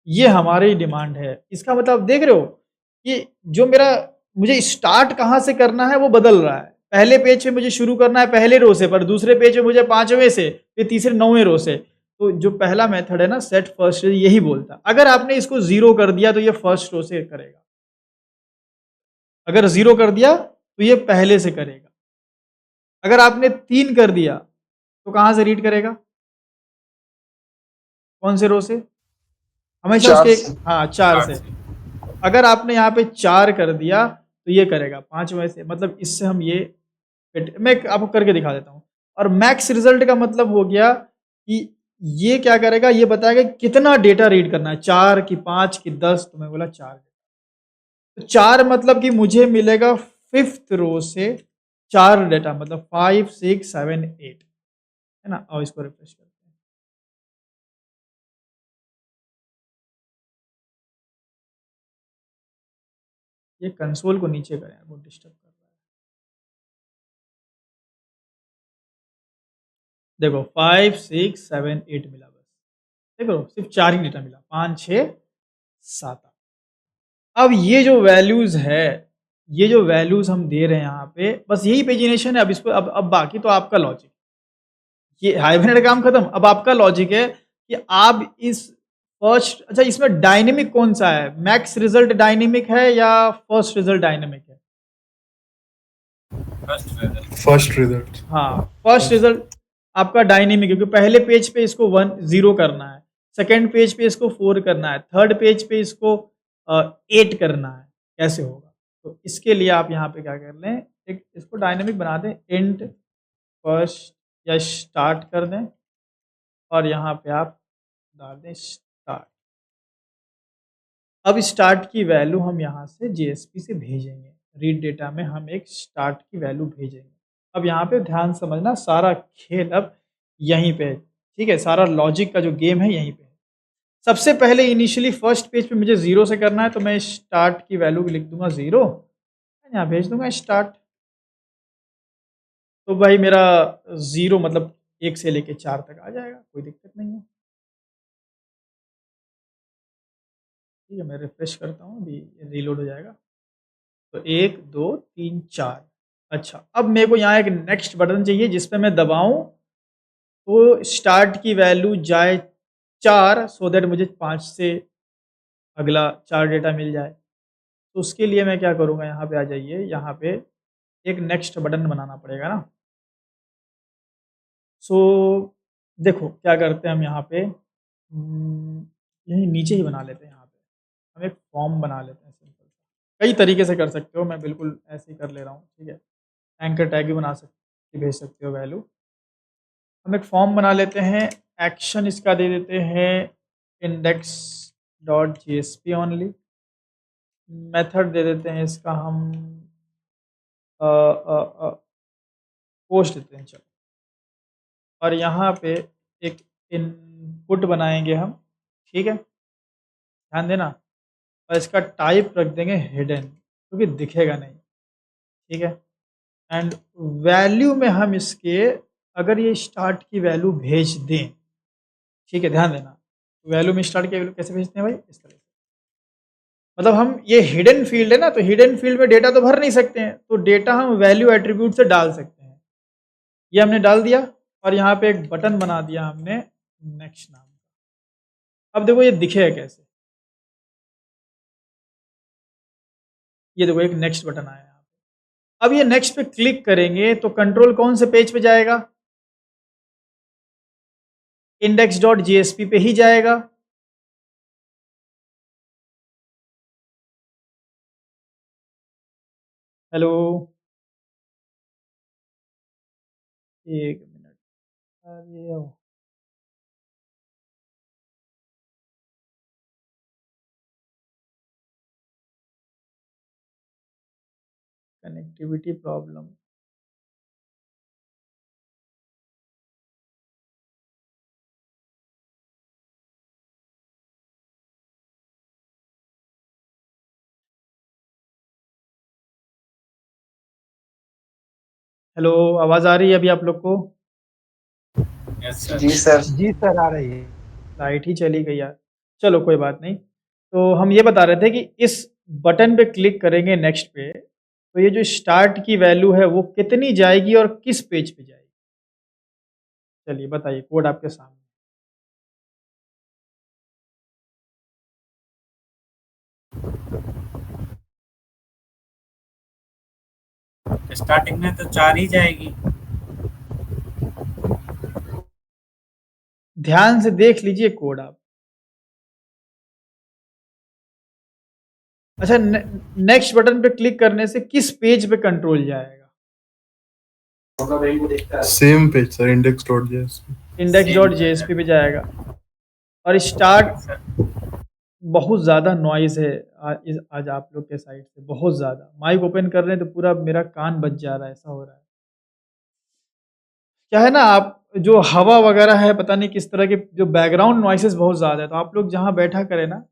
ये हमारी डिमांड है। इसका मतलब देख रहे हो कि जो मेरा मुझे स्टार्ट कहाँ से करना है वो बदल रहा है। पहले पेज पे मुझे शुरू करना है पहले रो से, पर दूसरे पेज पे मुझे 5वें से, फिर तीसरे 9वें रो से। तो जो पहला मेथड है ना सेट फर्स्ट यही बोलता है। अगर आपने इसको 0 कर दिया तो ये फर्स्ट रो से करेगा। अगर 0 कर दिया तो ये पहले से करेगा। अगर आपने 3 कर दिया तो कहाँ से रीड करेगा? कौन से रो से? हमेशा 4 उसके से हाँ 4 से। अगर आपने यहाँ पे 4 कर दिया तो ये करेगा 5वें से। मतलब इससे हम ये मैं आपको करके दिखा देता हूँ। और मैक्स रिजल्ट का मतलब हो गया कि ये क्या करेगा, ये बताएगा कितना डेटा रीड करना है, 4 की 5 की 10, तो मैं बोला 4। तो 4 मतलब कि मुझे मिलेगा फिफ्थ रो से 4 डेटा, मतलब 5, 6, 7, 8, है ना? और इसको रिफ्रेश करते हैं। ये कंसोल को नीचे करें, वो डिस्टर्ब कर रहा है। देखो 5 6 7 8 मिला, बस देखो सिर्फ 4 ही डेटा मिला, 5 6 7 8। अब ये जो वैल्यूज है, ये जो वैल्यूज हम दे रहे हैं यहाँ पे, बस यही पेजिनेशन है। अब इसको अब बाकी तो आपका लॉजिक, ये हाइबरनेट काम खत्म। अब आपका लॉजिक है कि आप इस फर्स्ट, अच्छा इसमें डायनेमिक कौन सा है, मैक्स रिजल्ट डायनेमिक है या फर्स्ट रिजल्ट डायनेमिक है? First result. हाँ, फर्स्ट रिजल्ट आपका डायनेमिक है, क्योंकि पहले पेज पे इसको 1 0 करना है, सेकेंड पेज पे इसको 4 करना है, थर्ड पेज पे इसको 8 करना है। कैसे होगा? तो इसके लिए आप यहाँ पे क्या कर लें, एक इसको डायनेमिक बना दें, इंट फर्स्ट या स्टार्ट कर दें, और यहाँ पे आप डाल दें स्टार्ट। अब स्टार्ट की वैल्यू हम यहाँ से जेएसपी से भेजेंगे, रीड डेटा में हम एक स्टार्ट की वैल्यू भेजेंगे। अब यहाँ पे ध्यान समझना, सारा खेल अब यहीं पे है, ठीक है, सारा लॉजिक का जो गेम है यहीं पे है। सबसे पहले इनिशियली फर्स्ट पेज पे मुझे 0 से करना है, तो मैं स्टार्ट की वैल्यू लिख दूंगा 0, यहाँ भेज दूंगा स्टार्ट। तो भाई मेरा 0 मतलब 1 से लेके 4 तक आ जाएगा, कोई दिक्कत नहीं है। ठीक है, मैं रिफ्रेश करता हूँ, अभी रीलोड हो जाएगा। तो 1 2 3 4। अच्छा, अब मेरे को यहाँ एक नेक्स्ट बटन चाहिए जिस पे मैं दबाऊँ तो स्टार्ट की वैल्यू जाए 4, सो दैट मुझे 5 से अगला 4 डेटा मिल जाए। तो उसके लिए मैं क्या करूँगा, यहाँ पे आ जाइए, यहाँ पे एक नेक्स्ट बटन बनाना पड़ेगा ना। सो देखो क्या करते हैं हम यहाँ पे, यहीं नीचे ही बना लेते हैं। यहाँ पे हम एक फॉर्म बना लेते हैं सिंपल सा। कई तरीके से कर सकते हो, मैं बिल्कुल ऐसे ही कर ले रहा हूँ, ठीक है। एंकर टैग भी बना सकते, भेज सकते हो वैल्यू। हम एक फॉर्म बना लेते हैं, एक्शन इसका दे देते हैं index dot JSP only. Method दे देते हैं इसका हम पोस्ट देते हैं, चलो। और यहाँ पे एक इनपुट बनाएंगे हम, ठीक है, ध्यान देना। और इसका टाइप रख देंगे हिडन, क्योंकि दिखेगा नहीं, ठीक है। एंड वैल्यू में हम इसके, अगर ये स्टार्ट की वैल्यू भेज दें, ठीक है, ध्यान देना, वैल्यू में स्टार्ट की वैल्यू कैसे भेजते हैं भाई, इस तरह से। मतलब हम ये हिडन फील्ड है ना, तो हिडन फील्ड में डेटा तो भर नहीं सकते हैं, तो डेटा हम वैल्यू एट्रीब्यूट से डाल सकते हैं। ये हमने डाल दिया, और यहाँ पे एक बटन बना दिया हमने नेक्स्ट नाम का। अब देखो ये दिखेगा कैसे, ये देखो एक नेक्स्ट बटन आया यहाँ पे। अब ये नेक्स्ट पे क्लिक करेंगे तो कंट्रोल कौन से पेज पे जाएगा, इंडेक्स डॉट जेएसपी पे ही जाएगा। हेलो, एक मिनट, अरे कनेक्टिविटी प्रॉब्लम। हेलो, आवाज आ रही है अभी आप लोग को? जी सर। जी सर, आ रही है। लाइट ही चली गई यार, चलो कोई बात नहीं। तो हम ये बता रहे थे कि इस बटन पे क्लिक करेंगे नेक्स्ट पे, तो ये जो स्टार्ट की वैल्यू है वो कितनी जाएगी और किस पेज पे जाएगी। चलिए बताइए, कोड आपके सामने। स्टार्टिंग में तो 4 ही जाएगी। ध्यान से देख लीजिए कोड आप। अच्छा, नेक्स्ट बटन पे क्लिक करने से किस पेज पे कंट्रोल जाएगा? Same page sir, index dot JSP. Index dot JSP पे जाएगा। और स्टार्ट, बहुत ज़्यादा नॉइज़ है आज आप लोग के साइड से, बहुत ज़्यादा। माइक ओपन कर रहे हैं तो पूरा मेरा कान बज जा रहा है, ऐसा हो रहा है। क्या है ना, आप जो हवा वगैरह है, पता नहीं किस तरह के जो बैकग्राउंड नॉइसेस बहुत ज़्यादा है, तो आप लोग जहाँ बैठा करें ना,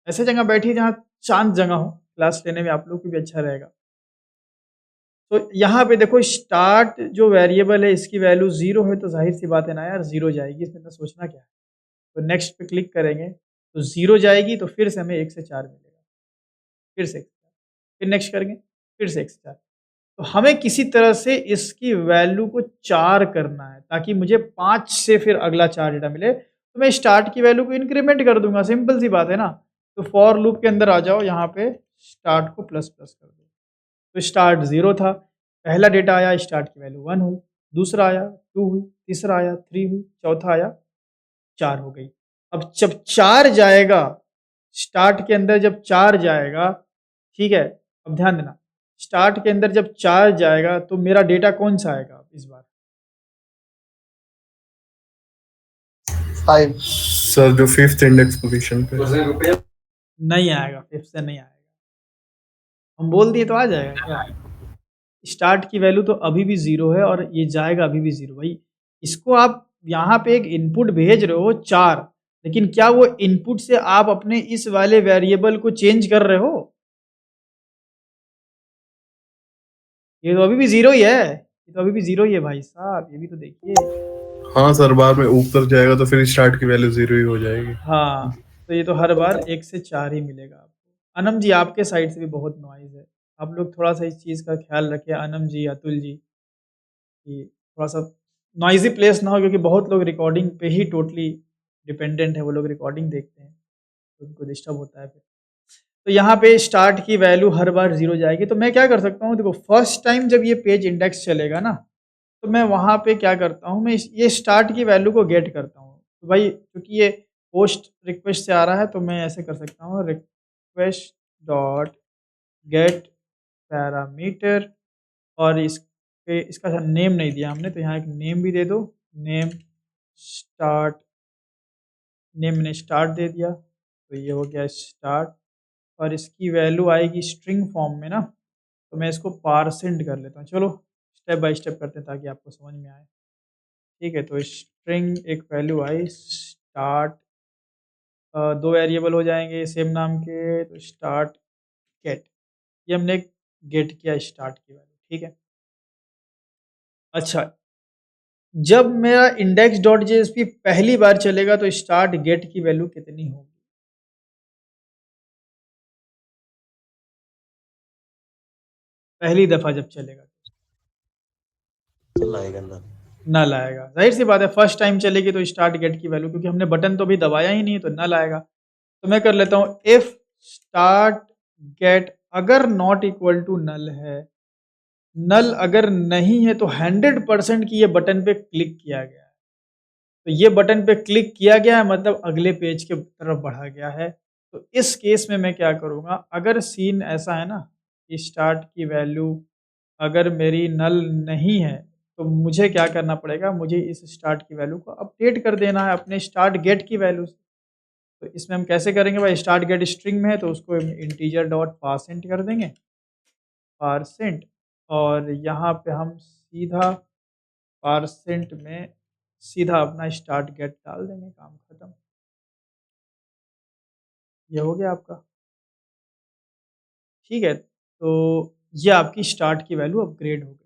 ऐसे जगह बैठिए जहाँ शांत जगह हो, क्लास लेने में आप लोग को भी अच्छा रहेगा। तो यहाँ पे देखो स्टार्ट जो वेरिएबल है इसकी वैल्यू 0 है, तो ज़ाहिर सी बात है ना यार 0 जाएगी, इसमें तो सोचना क्या है। तो नेक्स्ट पे क्लिक करेंगे तो 0 जाएगी, तो फिर से हमें 1 से 4 मिलेगा, फिर से 1 से 4, फिर नेक्स्ट करेंगे, फिर से 1 से 4। तो हमें किसी तरह से इसकी वैल्यू को 4 करना है ताकि मुझे 5 से फिर अगला 4 डेटा मिले। तो मैं स्टार्ट की वैल्यू को इंक्रीमेंट कर दूँगा, सिंपल सी बात है ना। तो फॉर लूप के अंदर आ जाओ, यहाँ पे स्टार्ट को प्लस प्लस कर दो। तो स्टार्ट 0 था, पहला डेटा आया, स्टार्ट की वैल्यू 1 हुई, दूसरा आया 2 हुई, तीसरा आया 3 हुई, चौथा आया 4 हो गई। अब जब 4 जाएगा, स्टार्ट के अंदर जब 4 जाएगा, ठीक है? अब ध्यान देना, स्टार्ट के अंदर जब 4 जाएगा तो मेरा डेटा कौन-सा आएगा इस बार? 5 सर जो फिफ्थ इंडेक्स पोजीशन पे नहीं आएगा, 5th से नहीं आएगा। हम बोल दिए तो आ जाएगा क्या? स्टार्ट की वैल्यू तो अभी भी 0 है और ये जाएगा अभी भी 0 भाई। इसको आप यहाँ पे एक इनपुट भेज रहे हो 4, लेकिन क्या वो इनपुट से आप अपने इस वाले वेरिएबल को चेंज कर रहे हो? ये तो अभी भी 0 ही है। ये तो अभी भी 0 ही है भाई साहब, ये भी तो देखिए। हाँ सर, बाद में ऊपर जाएगा तो फिर स्टार्ट की वैल्यू 0 ही हो जाएगी। हाँ, तो ये तो हर बार 1 से 4 ही मिलेगा आपको। अनम जी, आपके साइड से भी बहुत नॉइज़ है। आप लोग थोड़ा-सा इस चीज़ का ख्याल रखिए, अनम जी, अतुल जी, कि थोड़ा-सा नॉइज़ी प्लेस ना हो, क्योंकि बहुत लोग रिकॉर्डिंग पे ही टोटली डिपेंडेंट है, वो लोग रिकॉर्डिंग देखते हैं, तो उनको डिस्टर्ब होता है फिर। तो यहाँ पे स्टार्ट की वैल्यू हर बार 0 जाएगी, तो मैं क्या कर सकता हूँ, देखो फर्स्ट टाइम जब ये पेज इंडेक्स चलेगा ना, तो मैं वहाँ पे क्या करता हूँ, मैं ये स्टार्ट की वैल्यू को गेट करता हूँ। तो भाई क्योंकि ये पोस्ट रिक्वेस्ट से आ रहा है, तो मैं ऐसे कर सकता हूँ, रिक्वेस्ट डॉट गेट पैरामीटर, और इस पे इसका नेम नहीं दिया हमने, तो यहाँ एक नेम भी दे दो, नेम स्टार्ट, नेम मैंने स्टार्ट दे दिया, तो ये हो गया स्टार्ट। और इसकी वैल्यू आएगी स्ट्रिंग फॉर्म में ना, तो मैं इसको पारसेंट कर लेता हूँ। चलो स्टेप बाय स्टेप करते हैं ताकि आपको समझ में आए। ठीक है, तो स्ट्रिंग एक वैल्यू आई स्टार्ट, 2 वेरिएबल हो जाएंगे सेम नाम के, तो स्टार्ट गेट, ये हमने गेट किया स्टार्ट की वैल्यू, ठीक है। अच्छा, जब मेरा इंडेक्स डॉट जेएसपी पहली बार चलेगा तो स्टार्ट गेट की वैल्यू कितनी होगी? पहली दफा जब चलेगा नल आएगा, जाहिर सी बात है, फर्स्ट टाइम चलेगी तो स्टार्ट गेट की वैल्यू, क्योंकि हमने बटन तो अभी दबाया ही नहीं है, तो नल आएगा। तो मैं कर लेता हूँ इफ स्टार्ट गेट अगर नॉट इक्वल टू नल है, नल अगर नहीं है, तो 100% की ये बटन पे क्लिक किया गया है। तो ये बटन पे क्लिक किया गया है मतलब अगले पेज के तरफ बढ़ा गया है। तो इस केस में मैं क्या करूँगा, अगर सीन ऐसा है ना कि स्टार्ट की वैल्यू अगर मेरी नल नहीं है, तो मुझे क्या करना पड़ेगा, मुझे इस स्टार्ट की वैल्यू को अपडेट कर देना है अपने स्टार्ट गेट की वैल्यू से। तो इसमें हम कैसे करेंगे भाई, स्टार्ट गेट स्ट्रिंग में है तो उसको इंटीजर डॉट पारसेंट कर देंगे, पारसेंट, और यहाँ पे हम सीधा पारसेंट में सीधा अपना स्टार्ट गेट डाल देंगे, काम खत्म। ये हो गया आपका, ठीक है। तो ये आपकी स्टार्ट की वैल्यू अपग्रेड हो गई।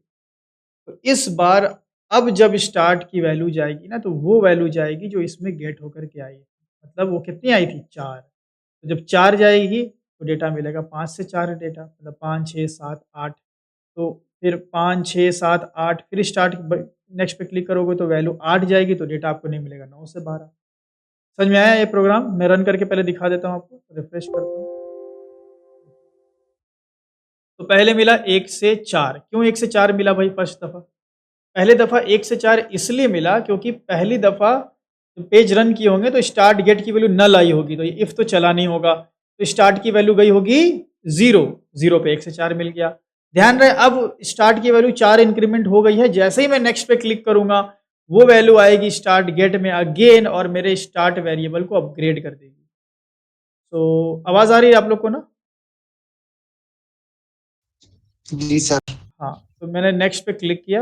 तो इस बार अब जब स्टार्ट की वैल्यू जाएगी ना, तो वो वैल्यू जाएगी जो इसमें गेट होकर के आई थी। मतलब वो कितनी आई थी, 4। तो जब 4 जाएगी तो डेटा मिलेगा 5 से 4 डेटा, मतलब 5, 6, 7, 8। तो फिर 5, 6, 7, 8 फिर स्टार्ट नेक्स्ट पे क्लिक करोगे तो वैल्यू 8 जाएगी, तो डेटा आपको नहीं मिलेगा 9 से 12। समझ में आया ये प्रोग्राम? मैं रन करके पहले दिखा देता हूँ आपको, रिफ्रेश करता हूँ। तो पहले मिला 1 से 4, क्यों 1 से 4 मिला भाई फर्स्ट दफ़ा? पहले दफ़ा 1 से 4 इसलिए मिला क्योंकि पहली दफ़ा पेज रन किए होंगे तो स्टार्ट गेट की वैल्यू नल आई होगी, तो ये इफ तो चला नहीं होगा, तो स्टार्ट की वैल्यू गई होगी 0, 0 पे 1 से 4 मिल गया। ध्यान रहे, अब स्टार्ट की वैल्यू 4 इंक्रीमेंट हो गई है, जैसे ही मैं नेक्स्ट पे क्लिक करूंगा वो वैल्यू आएगी स्टार्ट गेट में अगेन और मेरे स्टार्ट वेरिएबल को अपग्रेड कर देगी। तो आवाज आ रही है आप लोग को ना? जी सर। हाँ, तो मैंने नेक्स्ट पे क्लिक किया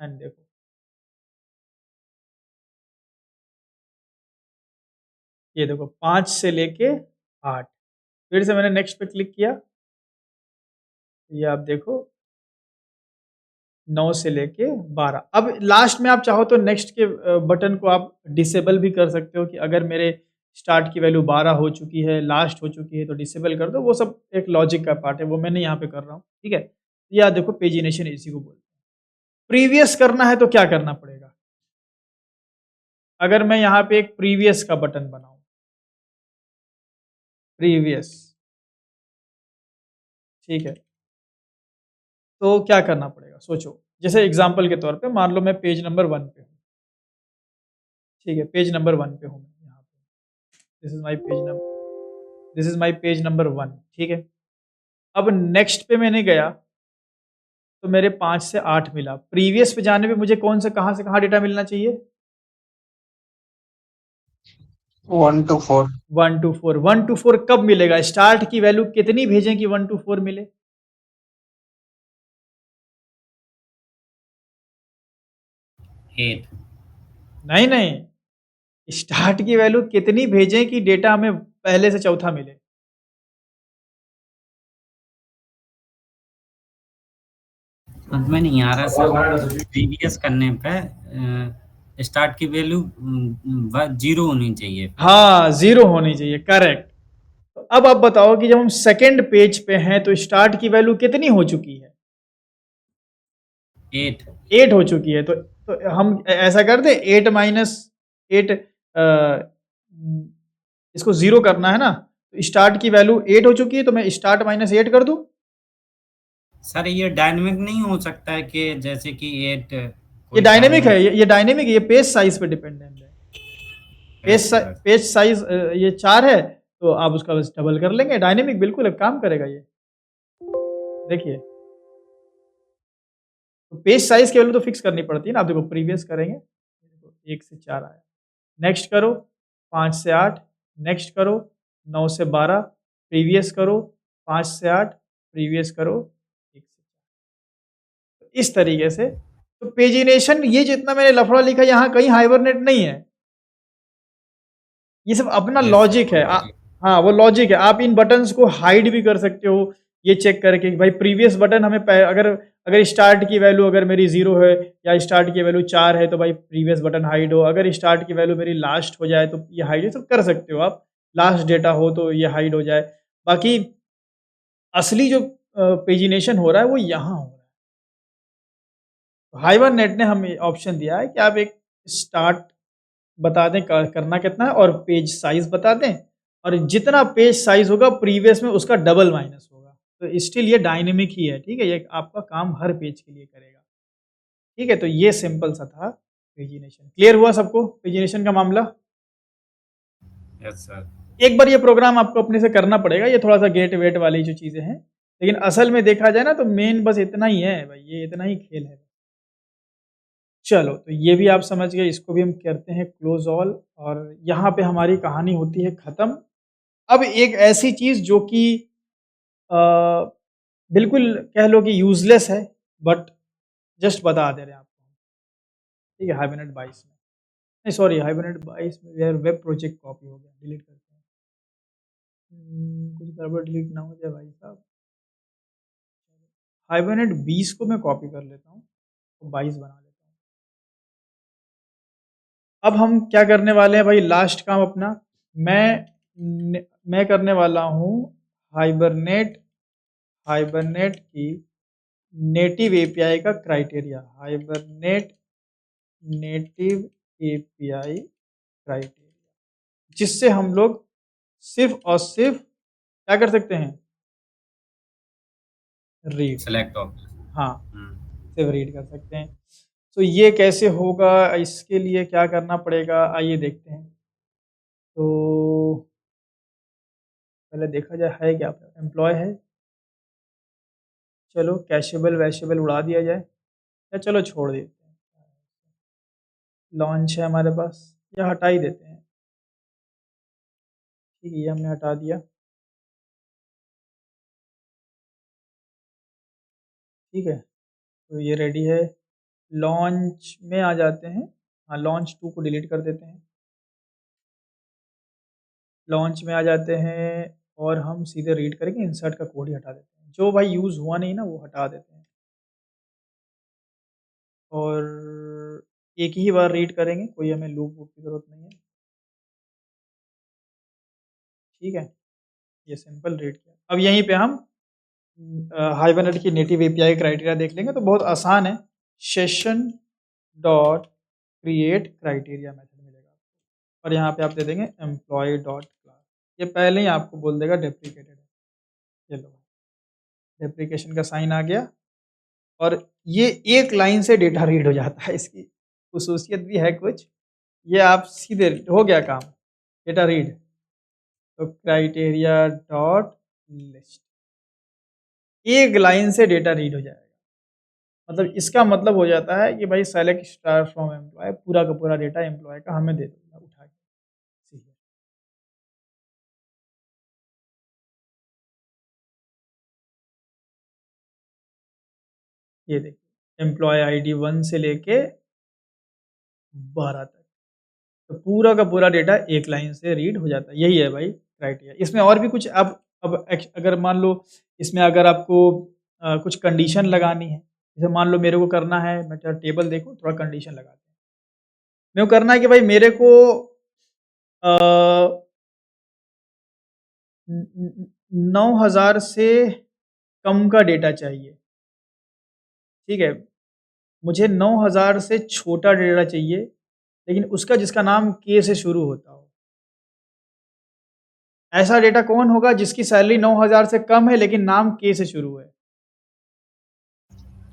एंड देखो, ये देखो 5 से लेके 8, फिर से मैंने नेक्स्ट पे क्लिक किया, ये आप देखो 9 से लेके 12। अब लास्ट में आप चाहो तो नेक्स्ट के बटन को आप डिसेबल भी कर सकते हो कि अगर मेरे स्टार्ट की वैल्यू 12 हो चुकी है, लास्ट हो चुकी है तो डिसेबल कर दो। वो सब एक लॉजिक का पार्ट है, वो मैं नहीं यहाँ पे कर रहा हूँ, ठीक है? या देखो पेजिनेशन इसी को बोलते हैं। प्रीवियस करना है तो क्या करना पड़ेगा? अगर मैं यहाँ पे एक प्रीवियस का बटन बनाऊँ, प्रीवियस, ठीक है? तो क्या करना पड़ेगा? सोचो। जैसे एग्ज़ाम्पल के तौर पे मान लो मैं पेज नंबर 1 पे हूँ, ठीक है? पेज नंबर 1 पे हूँ मैं यहाँ पे। This is my page number 1, ठीक है? अब नेक्स्ट पे मैंने गया, तो मेरे 5 से 8 मिला। प्रीवियस पे जाने पे मुझे कौन से कहाँ डेटा मिलना चाहिए? 1 to 4. 1 to 4। 1 to 4 कब मिलेगा? स्टार्ट की वैल्यू कितनी भेजें कि 1 to 4 मिले? 8। नहीं, नहीं। स्टार्ट की वैल्यू कितनी भेजें कि डेटा हमें पहले से चौथा मिले? समझ में नहीं आ रहा सर। प्रीवियस करने पे स्टार्ट की वैल्यू 0 होनी चाहिए। हाँ, 0 होनी चाहिए, करेक्ट। तो अब आप बताओ कि जब हम सेकंड पेज पे हैं तो स्टार्ट की वैल्यू कितनी हो चुकी है? 8। 8 हो चुकी है। तो हम ऐसा कर दें 8 माइनस 8, इसको 0 करना है ना, तो स्टार्ट की वैल्यू 8 हो चुकी है तो मैं स्टार्ट माइनस 8 कर दूं? सर ये डायनेमिक नहीं हो सकता है कि जैसे कि 8 ये कोई डायनेमिक टाइम है, ये डायनेमिक है, ये पेज साइज पे डिपेंडेंट है। पेज साइज ये 4 है तो आप उसका बस डबल कर लेंगे। डायनेमिक बिल्कुल अब काम करेगा ये। देखिए, तो पेज साइज की वैल्यू तो फिक्स करनी पड़ती है ना। आप देखो प्रीवियस करेंगे, देखो 1 से 4 आया, नेक्स्ट करो 5 से 8, नेक्स्ट करो 9 से 12, प्रीवियस करो 5 से 8, प्रीवियस करो 1 से 4। इस तरीके से तो पेजिनेशन ये जितना मैंने लफड़ा लिखा यहाँ कहीं हाइबरनेट नहीं है। ये सब अपना यस सर, लॉजिक वो है। लॉजिक। हाँ, वो लॉजिक है। आप इन बटन्स को हाइड भी कर सकते हो, ये चेक करके कि भाई प्रीवियस बटन हमें अगर अगर स्टार्ट की वैल्यू अगर मेरी 0 है या स्टार्ट की वैल्यू 4 है तो भाई प्रीवियस बटन हाइड हो। अगर स्टार्ट की वैल्यू मेरी लास्ट हो जाए तो ये हाइड, ये सब कर सकते हो आप। लास्ट डेटा हो तो ये हाइड हो जाए। बाकी असली जो पेजिनेशन हो रहा है वो यहाँ हो रहा है। हाइबरनेट ने हमें ऑप्शन दिया है कि आप एक स्टार्ट बता दें करना कितना है और पेज साइज बता दें, और जितना पेज साइज होगा प्रीवियस में उसका डबल माइनस होगा। तो स्टिल ये डायनेमिक ही है, ठीक है? ये आपका काम हर पेज के लिए करेगा, ठीक है? तो ये सिंपल सा था पेजिनेशन। क्लियर हुआ सबको पेजिनेशन का मामला? Yes sir. एक बार ये प्रोग्राम आपको अपने से करना पड़ेगा, ये थोड़ा सा गेट वेट वाली जो चीज़ें हैं, लेकिन असल में देखा जाए ना तो मेन बस इतना ही है भाई, ये इतना ही खेल है। चलो, तो ये भी आप समझ गए, इसको भी हम करते हैं क्लोज ऑल, और यहाँ पे हमारी कहानी होती है ख़त्म। अब एक ऐसी चीज़ जो कि अ, बिल्कुल कह लो कि यूज़लेस है, बट जस्ट बता दे रहे हैं आपको, ठीक है? हाइबरनेट 22 में, नहीं सॉरी, हाइबरनेट 22 में यार वेब प्रोजेक्ट कॉपी हो गया, डिलीट करते हैं। कुछ गड़बड़ डिलीट ना हो जाए भाई साहब। हाइबरनेट 20 को मैं कॉपी कर लेता हूँ, तो 22 बना लेता हूँ। अब हम क्या करने वाले हैं भाई, लास्ट काम अपना, मैं करने वाला हूँ हाइबरनेट हाइबरनेट की नेटिव एपीआई का criteria. Hibernate native API criteria, जिससे हम लोग सिर्फ और सिर्फ क्या कर सकते हैं? रीड। Select option. हाँ, सिर्फ रीड कर सकते हैं। तो ये कैसे होगा, इसके लिए क्या करना पड़ेगा, आइए देखते हैं। तो पहले देखा जाए है क्या, एम्प्लॉय है, चलो कैशेबल वैशेबल उड़ा दिया जाए, या चलो छोड़ देते हैं। लॉन्च है हमारे पास, या हटा ही देते हैं, ठीक है? ये हमने हटा दिया, ठीक है? तो ये रेडी है। लॉन्च में आ जाते हैं, हाँ लॉन्च 2 को डिलीट कर देते हैं। लॉन्च में आ जाते हैं और हम सीधे रीड करके इंसर्ट का कोड ही हटा देते हैं। जो भाई यूज़ हुआ नहीं ना वो हटा देते हैं। और एक ही बार रीड करेंगे, कोई हमें लूप वूप की ज़रूरत नहीं है। ठीक है, ये सिंपल रीड किया। अब यहीं पे हम हाइबरनेट की नेटिव एपीआई क्राइटेरिया देख लेंगे, तो बहुत आसान है। Session dot create criteria method मिलेगा आपको, और यहाँ पे आप दे देंगे एम्प्लॉय डॉट क्लास। ये पहले ही आपको बोल देगा डेप्रिकेटेड है। ये लो, डेप्रिकेशन का साइन आ गया, और ये एक लाइन से डेटा रीड हो जाता है। इसकी खुसूसियत भी है कुछ, ये आप सीधे हो गया काम, डेटा रीड। तो क्राइटेरिया डॉट लिस्ट, एक लाइन से डेटा रीड हो जाएगा। मतलब इसका मतलब हो जाता है कि भाई सेलेक्ट स्टार फ्रॉम एम्प्लॉय, पूरा का पूरा डेटा एम्प्लॉय का हमें दे दूंगा उठा के। सीधे ये देखिए, एम्प्लॉय आईडी 1 से लेके 12 तक, तो पूरा का पूरा डेटा एक लाइन से रीड हो जाता है। यही है भाई क्राइटेरिया। इसमें और भी कुछ अब अगर मान लो इसमें अगर आपको कुछ कंडीशन लगानी है, जैसे मान लो मेरे को करना है, मैं टेबल देखो, थोड़ा कंडीशन लगाते हैं। मेरे को करना है कि भाई मेरे को 9,000 से कम का डेटा चाहिए। ठीक है, मुझे 9,000 से छोटा डेटा चाहिए, लेकिन उसका जिसका नाम के से शुरू होता हो। ऐसा डेटा कौन होगा जिसकी सैलरी 9,000 से कम है लेकिन नाम के से शुरू है?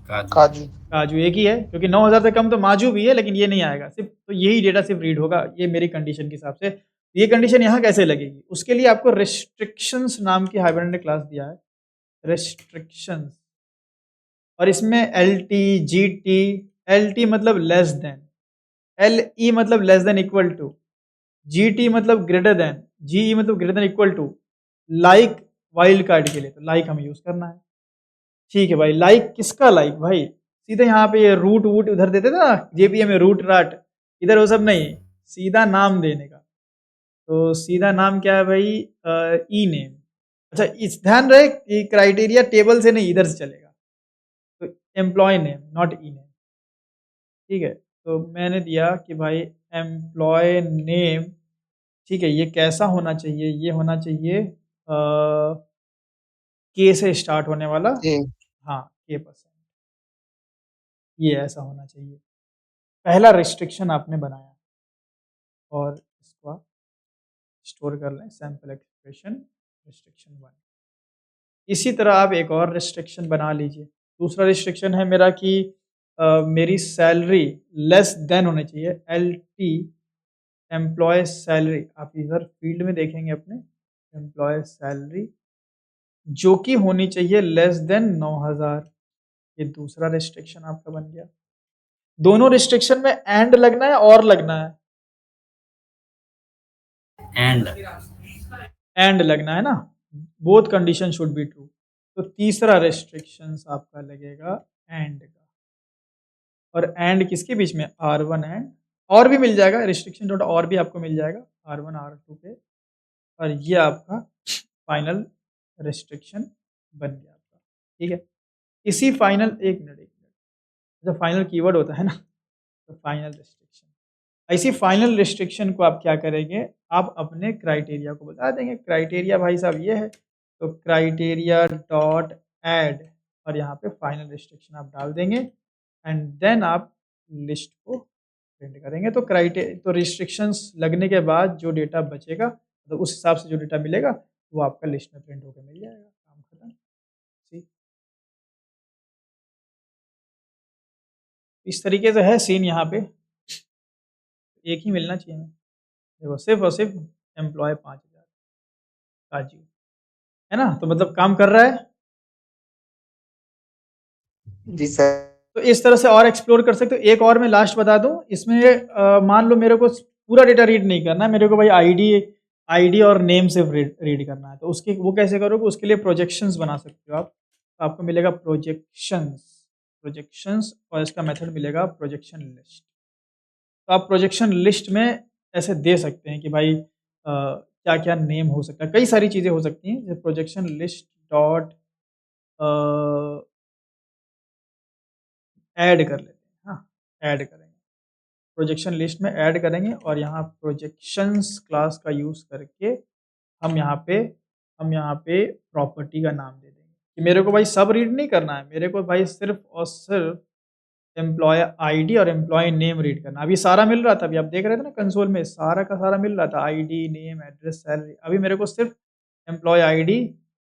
काजू। काजू एक ही है, क्योंकि 9,000 से कम तो माजू भी है, लेकिन ये नहीं आएगा। सिर्फ तो यही डेटा सिर्फ रीड होगा, ये मेरी कंडीशन के हिसाब से। ये कंडीशन यहाँ कैसे लगेगी, उसके लिए आपको रिस्ट्रिक्शंस नाम की हाइबरनेट ने क्लास दिया है, रिस्ट्रिक्शंस। और इसमें L T, G T, L T मतलब लेस देन, एल ई मतलब less than equal to, G T मतलब ग्रेटर देन, जी ई मतलब greater than equal to, like wildcard के लिए तो लाइक हमें यूज करना है। ठीक है भाई, लाइक किसका लाइक भाई, सीधे यहाँ पे ये रूट वूट उधर देते थे ना जेपीए में, रूट राट, इधर वो सब नहीं, सीधा नाम देने का। तो सीधा नाम क्या है भाई, ई नेम। अच्छा, इस ध्यान रहे कि क्राइटेरिया टेबल से नहीं, इधर से चलेगा। तो employee name not E name. ठीक है, तो मैंने दिया कि भाई एम्प्लॉय नेम। ठीक है, ये कैसा होना चाहिए, ये होना चाहिए के से स्टार्ट होने वाला। ए हाँ, के%, ये ऐसा होना चाहिए। पहला रिस्ट्रिक्शन आपने बनाया, और इसको आप स्टोर कर लें, सैम्पल एक्सप्रेशन रिस्ट्रिक्शन 1। इसी तरह आप एक और रिस्ट्रिक्शन बना लीजिए। दूसरा रिस्ट्रिक्शन है मेरा कि मेरी सैलरी लेस देन होनी चाहिए, एल टी एम्प्लॉय सैलरी। आप इधर फील्ड में देखेंगे अपने, एम्प्लॉय सैलरी जो कि होनी चाहिए लेस देन 9,000। ये दूसरा रिस्ट्रिक्शन आपका बन गया। दोनों रिस्ट्रिक्शन में एंड लगना है और लगना है, एंड लगना है ना, both condition should be true. तो तीसरा रिस्ट्रिक्शन आपका लगेगा एंड का, और एंड किसके बीच में, R1 एंड, और भी मिल जाएगा रिस्ट्रिक्शन डॉट और भी आपको मिल जाएगा R1 R2 पे, और ये आपका फाइनल रिस्ट्रिक्शन बन गया आपका। ठीक है, इसी फाइनल, एक मिनट, जब फाइनल कीवर्ड होता है ना, तो फाइनल रिस्ट्रिक्शन, ऐसी फाइनल रिस्ट्रिक्शन को आप क्या करेंगे, आप अपने क्राइटेरिया को बता देंगे। क्राइटेरिया भाई साहब ये है, तो क्राइटेरिया डॉट ऐड, और यहाँ पे फाइनल रिस्ट्रिक्शन आप डाल देंगे, एंड देन आप लिस्ट को प्रिंट करेंगे। तो तो रिस्ट्रिक्शंस लगने के बाद जो डेटा बचेगा, तो उस हिसाब से जो डेटा मिलेगा वो आपका लिस्ट में प्रिंट होकर मिल जाएगा। काम खत्म। ठीक, इस तरीके से है सीन यहाँ पे। एक ही मिलना चाहिए हमें, देखो सिर्फ और सिर्फ एम्प्लॉय 5,000 काजू, है ना, तो मतलब काम कर रहा है। जी सर। तो इस तरह से और एक्सप्लोर कर सकते हो। एक और मैं लास्ट बता दूं, इसमें मान लो मेरे को पूरा डेटा रीड नहीं करना है, मेरे को भाई आईडी और नेम सिर्फ रीड करना है, तो उसके वो कैसे करोगे, उसके लिए प्रोजेक्शंस बना सकते हो आप। तो आपको मिलेगा प्रोजेक्शंस, और इसका मेथड मिलेगा प्रोजेक्शन लिस्ट। तो आप प्रोजेक्शन लिस्ट में ऐसे दे सकते हैं कि भाई क्या क्या नेम हो सकता है, कई सारी चीज़ें हो सकती हैं। जैसे प्रोजेक्शन लिस्ट डॉट ऐड कर लेते हैं, हाँ, ऐड करेंगे, प्रोजेक्शन लिस्ट में ऐड करेंगे और यहाँ प्रोजेक्शंस क्लास का यूज़ करके हम यहाँ पे प्रॉपर्टी का नाम दे देंगे कि मेरे को भाई सब रीड नहीं करना है, मेरे को भाई सिर्फ और सिर्फ एम्प्लॉय आईडी और एम्प्लॉय नेम रीड करना। अभी सारा मिल रहा था, अभी आप देख रहे थे ना कंसोल में सारा का सारा मिल रहा था, आईडी, नेम, एड्रेस, सैलरी। अभी मेरे को सिर्फ एम्प्लॉय आईडी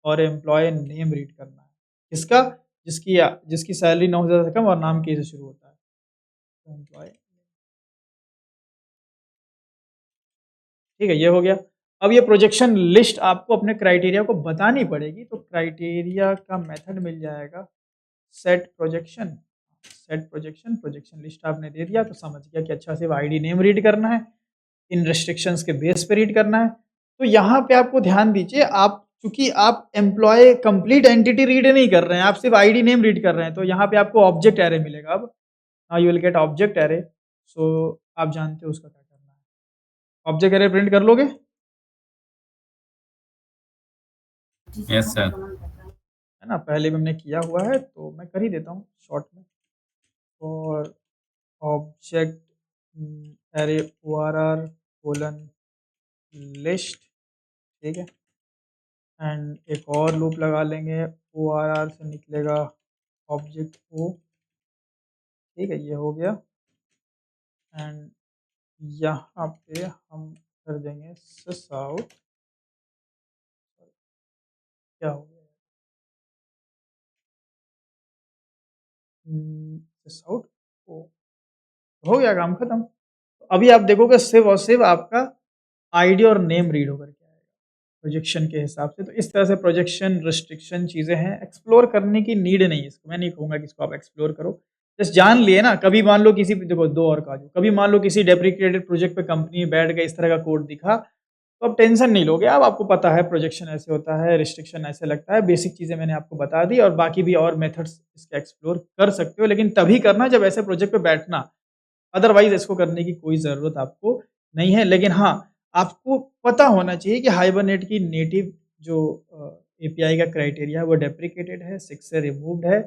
और एम्प्लॉय नेम रीड करना है। किसका? जिसकी सैलरी 9,000 से कम और नाम के से शुरू होता है। तो एम्प्लॉय, ठीक है, ये हो गया। अब ये प्रोजेक्शन लिस्ट आपको अपने क्राइटेरिया को बतानी पड़ेगी, तो क्राइटेरिया का मेथड मिल जाएगा सेट प्रोजेक्शन। प्रोजेक्शन लिस्ट आपने दे दिया तो समझ गया कि अच्छा सिर्फ आईडी नेम रीड करना है, इन रेस्ट्रिक्शंस के बेस पे रीड करना है। तो यहाँ पे आपको ध्यान दीजिए, आप चूंकि आप एम्प्लॉय कंप्लीट एंटिटी रीड नहीं कर रहे हैं, आप सिर्फ आईडी नेम रीड कर रहे हैं, तो यहाँ पे आपको ऑब्जेक्ट एरे मिलेगा। अब you will get object array. So आप जानते हो उसका क्या करना है। ऑब्जेक्ट एरे प्रिंट कर लोगे? Yes sir. है ना, पहले भी हमने किया हुआ है तो मैं कर ही देता हूँ शॉर्ट में। और object array ORR colon list, ठीक है, एंड एक और लूप लगा लेंगे, ORR से निकलेगा ऑब्जेक्ट O, ठीक है, ये हो गया। एंड यहाँ पे हम कर देंगे sys out, क्या हो गया, sys out O, हो गया काम खत्म। तो अभी आप देखोगे सिर्फ और सिर्फ आपका आईडी और नेम रीड होकर के आएगा प्रोजेक्शन के हिसाब से। तो इस तरह से प्रोजेक्शन रिस्ट्रिक्शन चीज़ें हैं, एक्सप्लोर करने की नीड नहीं है इसको। मैं नहीं कहूँगा कि इसको आप एक्सप्लोर करो, जस्ट जान लिए ना। कभी मान लो किसी, देखो दो और काजू, कभी मान लो किसी डेप्रिकेटेड प्रोजेक्ट पे कंपनी में बैठ गए, इस तरह का कोड दिखा, तो अब टेंशन नहीं लोगे। अब आपको पता है प्रोजेक्शन ऐसे होता है, रिस्ट्रिक्शन ऐसे लगता है, बेसिक चीज़ें मैंने आपको बता दी, और बाकी भी और मेथड्स इसके एक्सप्लोर कर सकते हो, लेकिन तभी करना जब ऐसे प्रोजेक्ट पे बैठना, अदरवाइज इसको करने की कोई ज़रूरत आपको नहीं है। लेकिन हाँ, आपको पता होना चाहिए कि हाइबरनेट की नेटिव जो एपीआई का क्राइटेरिया है वो डेप्रिकेटेड है, 6 से रिमूव्ड है,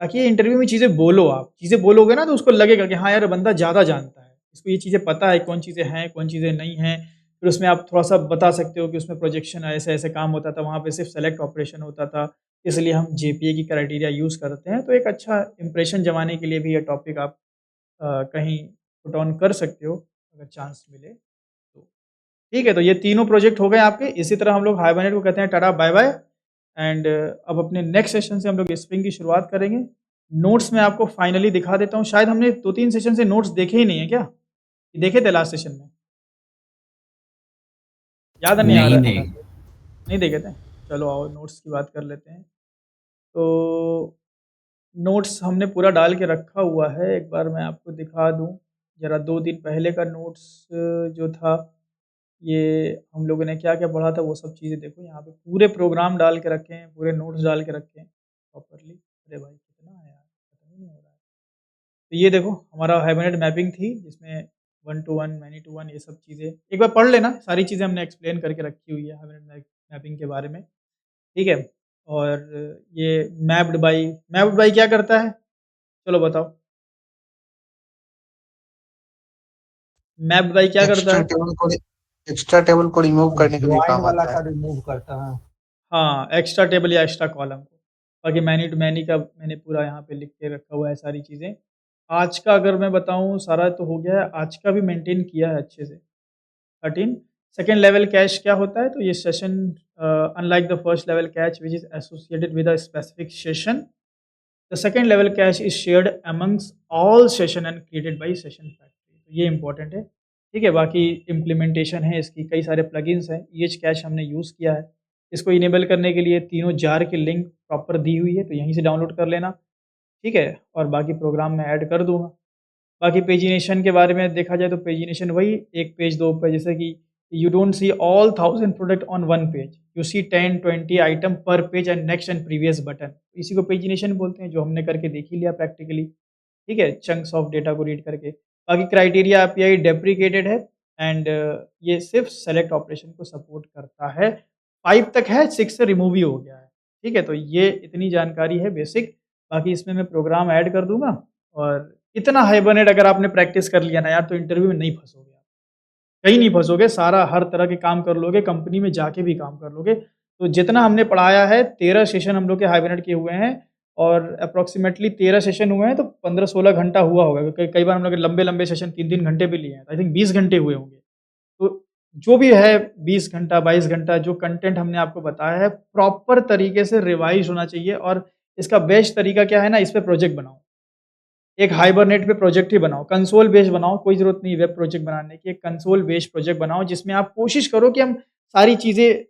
ताकि ये इंटरव्यू में चीज़ें बोलो। आप चीज़ें बोलोगे ना तो उसको लगेगा कि हाँ यार बंदा ज़्यादा जानता है, इसको ये चीज़ें पता है, कौन चीज़ें हैं, कौन चीज़ें नहीं हैं। फिर उसमें आप थोड़ा-सा बता सकते हो कि उसमें प्रोजेक्शन ऐसे-ऐसे काम होता था, वहाँ पे सिर्फ सेलेक्ट ऑपरेशन होता था, इसलिए हम जेपीए की क्राइटेरिया यूज़ करते हैं। तो एक अच्छा इंप्रेशन जमाने के लिए भी ये टॉपिक आप कहीं पुट ऑन कर सकते हो अगर चांस मिले तो। ठीक है, तो ये तीनों प्रोजेक्ट हो गए आपके। इसी तरह हम लोग हाइबरनेट को कहते हैं टाटा बाय बाय। एंड अब अपने नेक्स्ट सेशन से हम लोग स्प्रिंग की शुरुआत करेंगे। नोट्स में आपको फाइनली दिखा देता हूँ। शायद हमने 2-3 सेशन से नोट्स देखे ही नहीं है क्या? कि देखे थे लास्ट सेशन में? याद नहीं आ रहा है? नहीं देखे थे? चलो आओ नोट्स की बात कर लेते हैं। तो नोट्स हमने पूरा डाल के रखा हुआ है, एक बार मैं आपको दिखा दूँ। ज़रा 2 दिन पहले का नोट्स जो था, ये हम लोगों ने क्या-क्या पढ़ा था वो सब चीज़ें देखो। यहाँ पे पूरे प्रोग्राम डाल के रखे हैं, पूरे नोट्स डाल के रखे हैं प्रॉपर्ली। अरे भाई कितना है यार, पता ही नहीं हो रहा है। तो ये देखो हमारा हाइबरनेट मैपिंग थी, जिसमें 1 टू 1, मैनी टू 1 ये सब चीज़ें एक बार पढ़ लेना। सारी चीज़ें हमने एक्सप्लेन करके रखी हुई है हाइबरनेट मैपिंग के बारे में, ठीक है? और ये मैप्ड बाय क्या करता है? चलो बताओ। मैप्ड बाय क्या करता है? एक्स्ट्रा टेबल को रिमूव करने के लिए ज्वाइन काम वाला आता का है। रिमूव करता है। हाँ, एक्स्ट्रा टेबल या एक्स्ट्रा कॉलम को। बाकी मैनी टू मैनी का मैंने पूरा यहाँ पे लिख के रखा हुआ है सारी चीज़ें। आज का अगर मैं बताऊँ सारा तो हो गया है, आज का भी मेंटेन किया है अच्छे से। 13 सेकंड लेवल कैश क्या होता है? तो ये session unlike the first level cash which is associated with a specific session, the second level cash is shared amongst all session and created by session factory. तो ये इंपॉर्टेंट है, ठीक है। बाकी इम्प्लीमेंटेशन है इसकी, कई सारे प्लगइन्स हैं। ईएच कैश हमने यूज़ किया है। इसको इनेबल करने के लिए तीनों जार की लिंक प्रॉपर दी हुई है, तो यहीं से डाउनलोड कर लेना, ठीक है। और बाकी प्रोग्राम में ऐड कर दूंगा। बाकी पेजिनेशन के बारे में देखा जाए तो पेजिनेशन वही 1 पेज 2 पेज, जैसे कि you don't see all 1000 product on 1 page, you see 10-20 item per page and next and previous button. इसी को पेजिनेशन बोलते हैं, जो हमने करके देख ही लिया प्रैक्टिकली, ठीक है, चंक्स ऑफ डेटा को रीड करके। बाकी क्राइटेरिया एपीआई डेप्रिकेटेड है एंड ये सिर्फ सेलेक्ट ऑपरेशन को सपोर्ट करता है। 5 तक है, 6 से रिमूव ही हो गया है, ठीक है। तो ये इतनी जानकारी है बेसिक। बाकी इसमें मैं प्रोग्राम ऐड कर दूंगा और इतना हाइबरनेट अगर आपने प्रैक्टिस कर लिया ना यार, तो इंटरव्यू में नहीं फँसोगे आप। कहीं नहीं फँसोगे, सारा हर तरह के काम कर लोगे, कंपनी में जाके भी काम कर लोगे। तो जितना हमने पढ़ाया है 13 सेशन हम लोग के हाइबरनेट के हुए हैं और अप्रॉक्सिमेटली 13 सेशन हुए हैं तो 15-16 घंटा हुआ होगा। कई बार हम लोग लंबे-लंबे सेशन 3-3 घंटे भी लिए हैं। आई थिंक 20 घंटे हुए होंगे। तो जो भी है 20 घंटा, 22 घंटा जो कंटेंट हमने आपको बताया है, प्रॉपर तरीके से रिवाइज़ होना चाहिए और इसका बेस्ट तरीका क्या है ना, इस पे प्रोजेक्ट बनाओ। एक हाइबरनेट पे प्रोजेक्ट ही बनाओ, कंसोल बेस्ड बनाओ, कोई ज़रूरत नहीं वेब प्रोजेक्ट बनाने की, एक कंसोल बेस्ड प्रोजेक्ट बनाओ जिसमें आप कोशिश करो कि हम सारी चीज़ें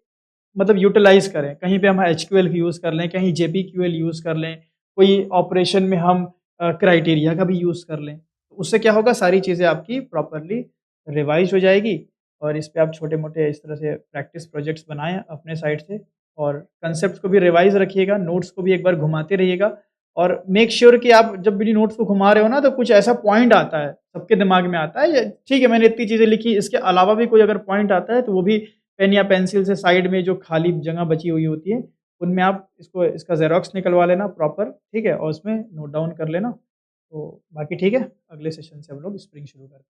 मतलब यूटिलाइज़ करें। कहीं पे हम एचक्यूएल यूज़ कर लें, कहीं जेपीक्यूएल यूज़ कर लें, कोई ऑपरेशन में हम क्राइटेरिया का भी यूज़ कर लें। तो उससे क्या होगा सारी चीज़ें आपकी प्रॉपर्ली रिवाइज़ हो जाएगी और इस पे आप छोटे-मोटे इस तरह से प्रैक्टिस प्रोजेक्ट्स बनाएँ अपने साइड से और कांसेप्ट्स को भी रिवाइज़ रखिएगा, नोट्स को भी एक बार घुमाते रहिएगा और मेक श्योर कि आप जब भी नोट्स को घुमा रहे हो ना तो कुछ ऐसा पॉइंट आता है, सबके दिमाग में आता है, ये ठीक है मैंने इतनी चीज़ें लिखी, इसके अलावा भी कोई अगर पॉइंट आता है तो वो भी पेन या पेंसिल से साइड में जो खाली जगह बची हुई होती है, उनमें आप इसका ज़ेरॉक्स निकलवा लेना प्रॉपर, ठीक है? और उसमें नोट डाउन कर लेना। तो बाकी ठीक है, अगले सेशन से हम लोग स्प्रिंग शुरू करते हैं।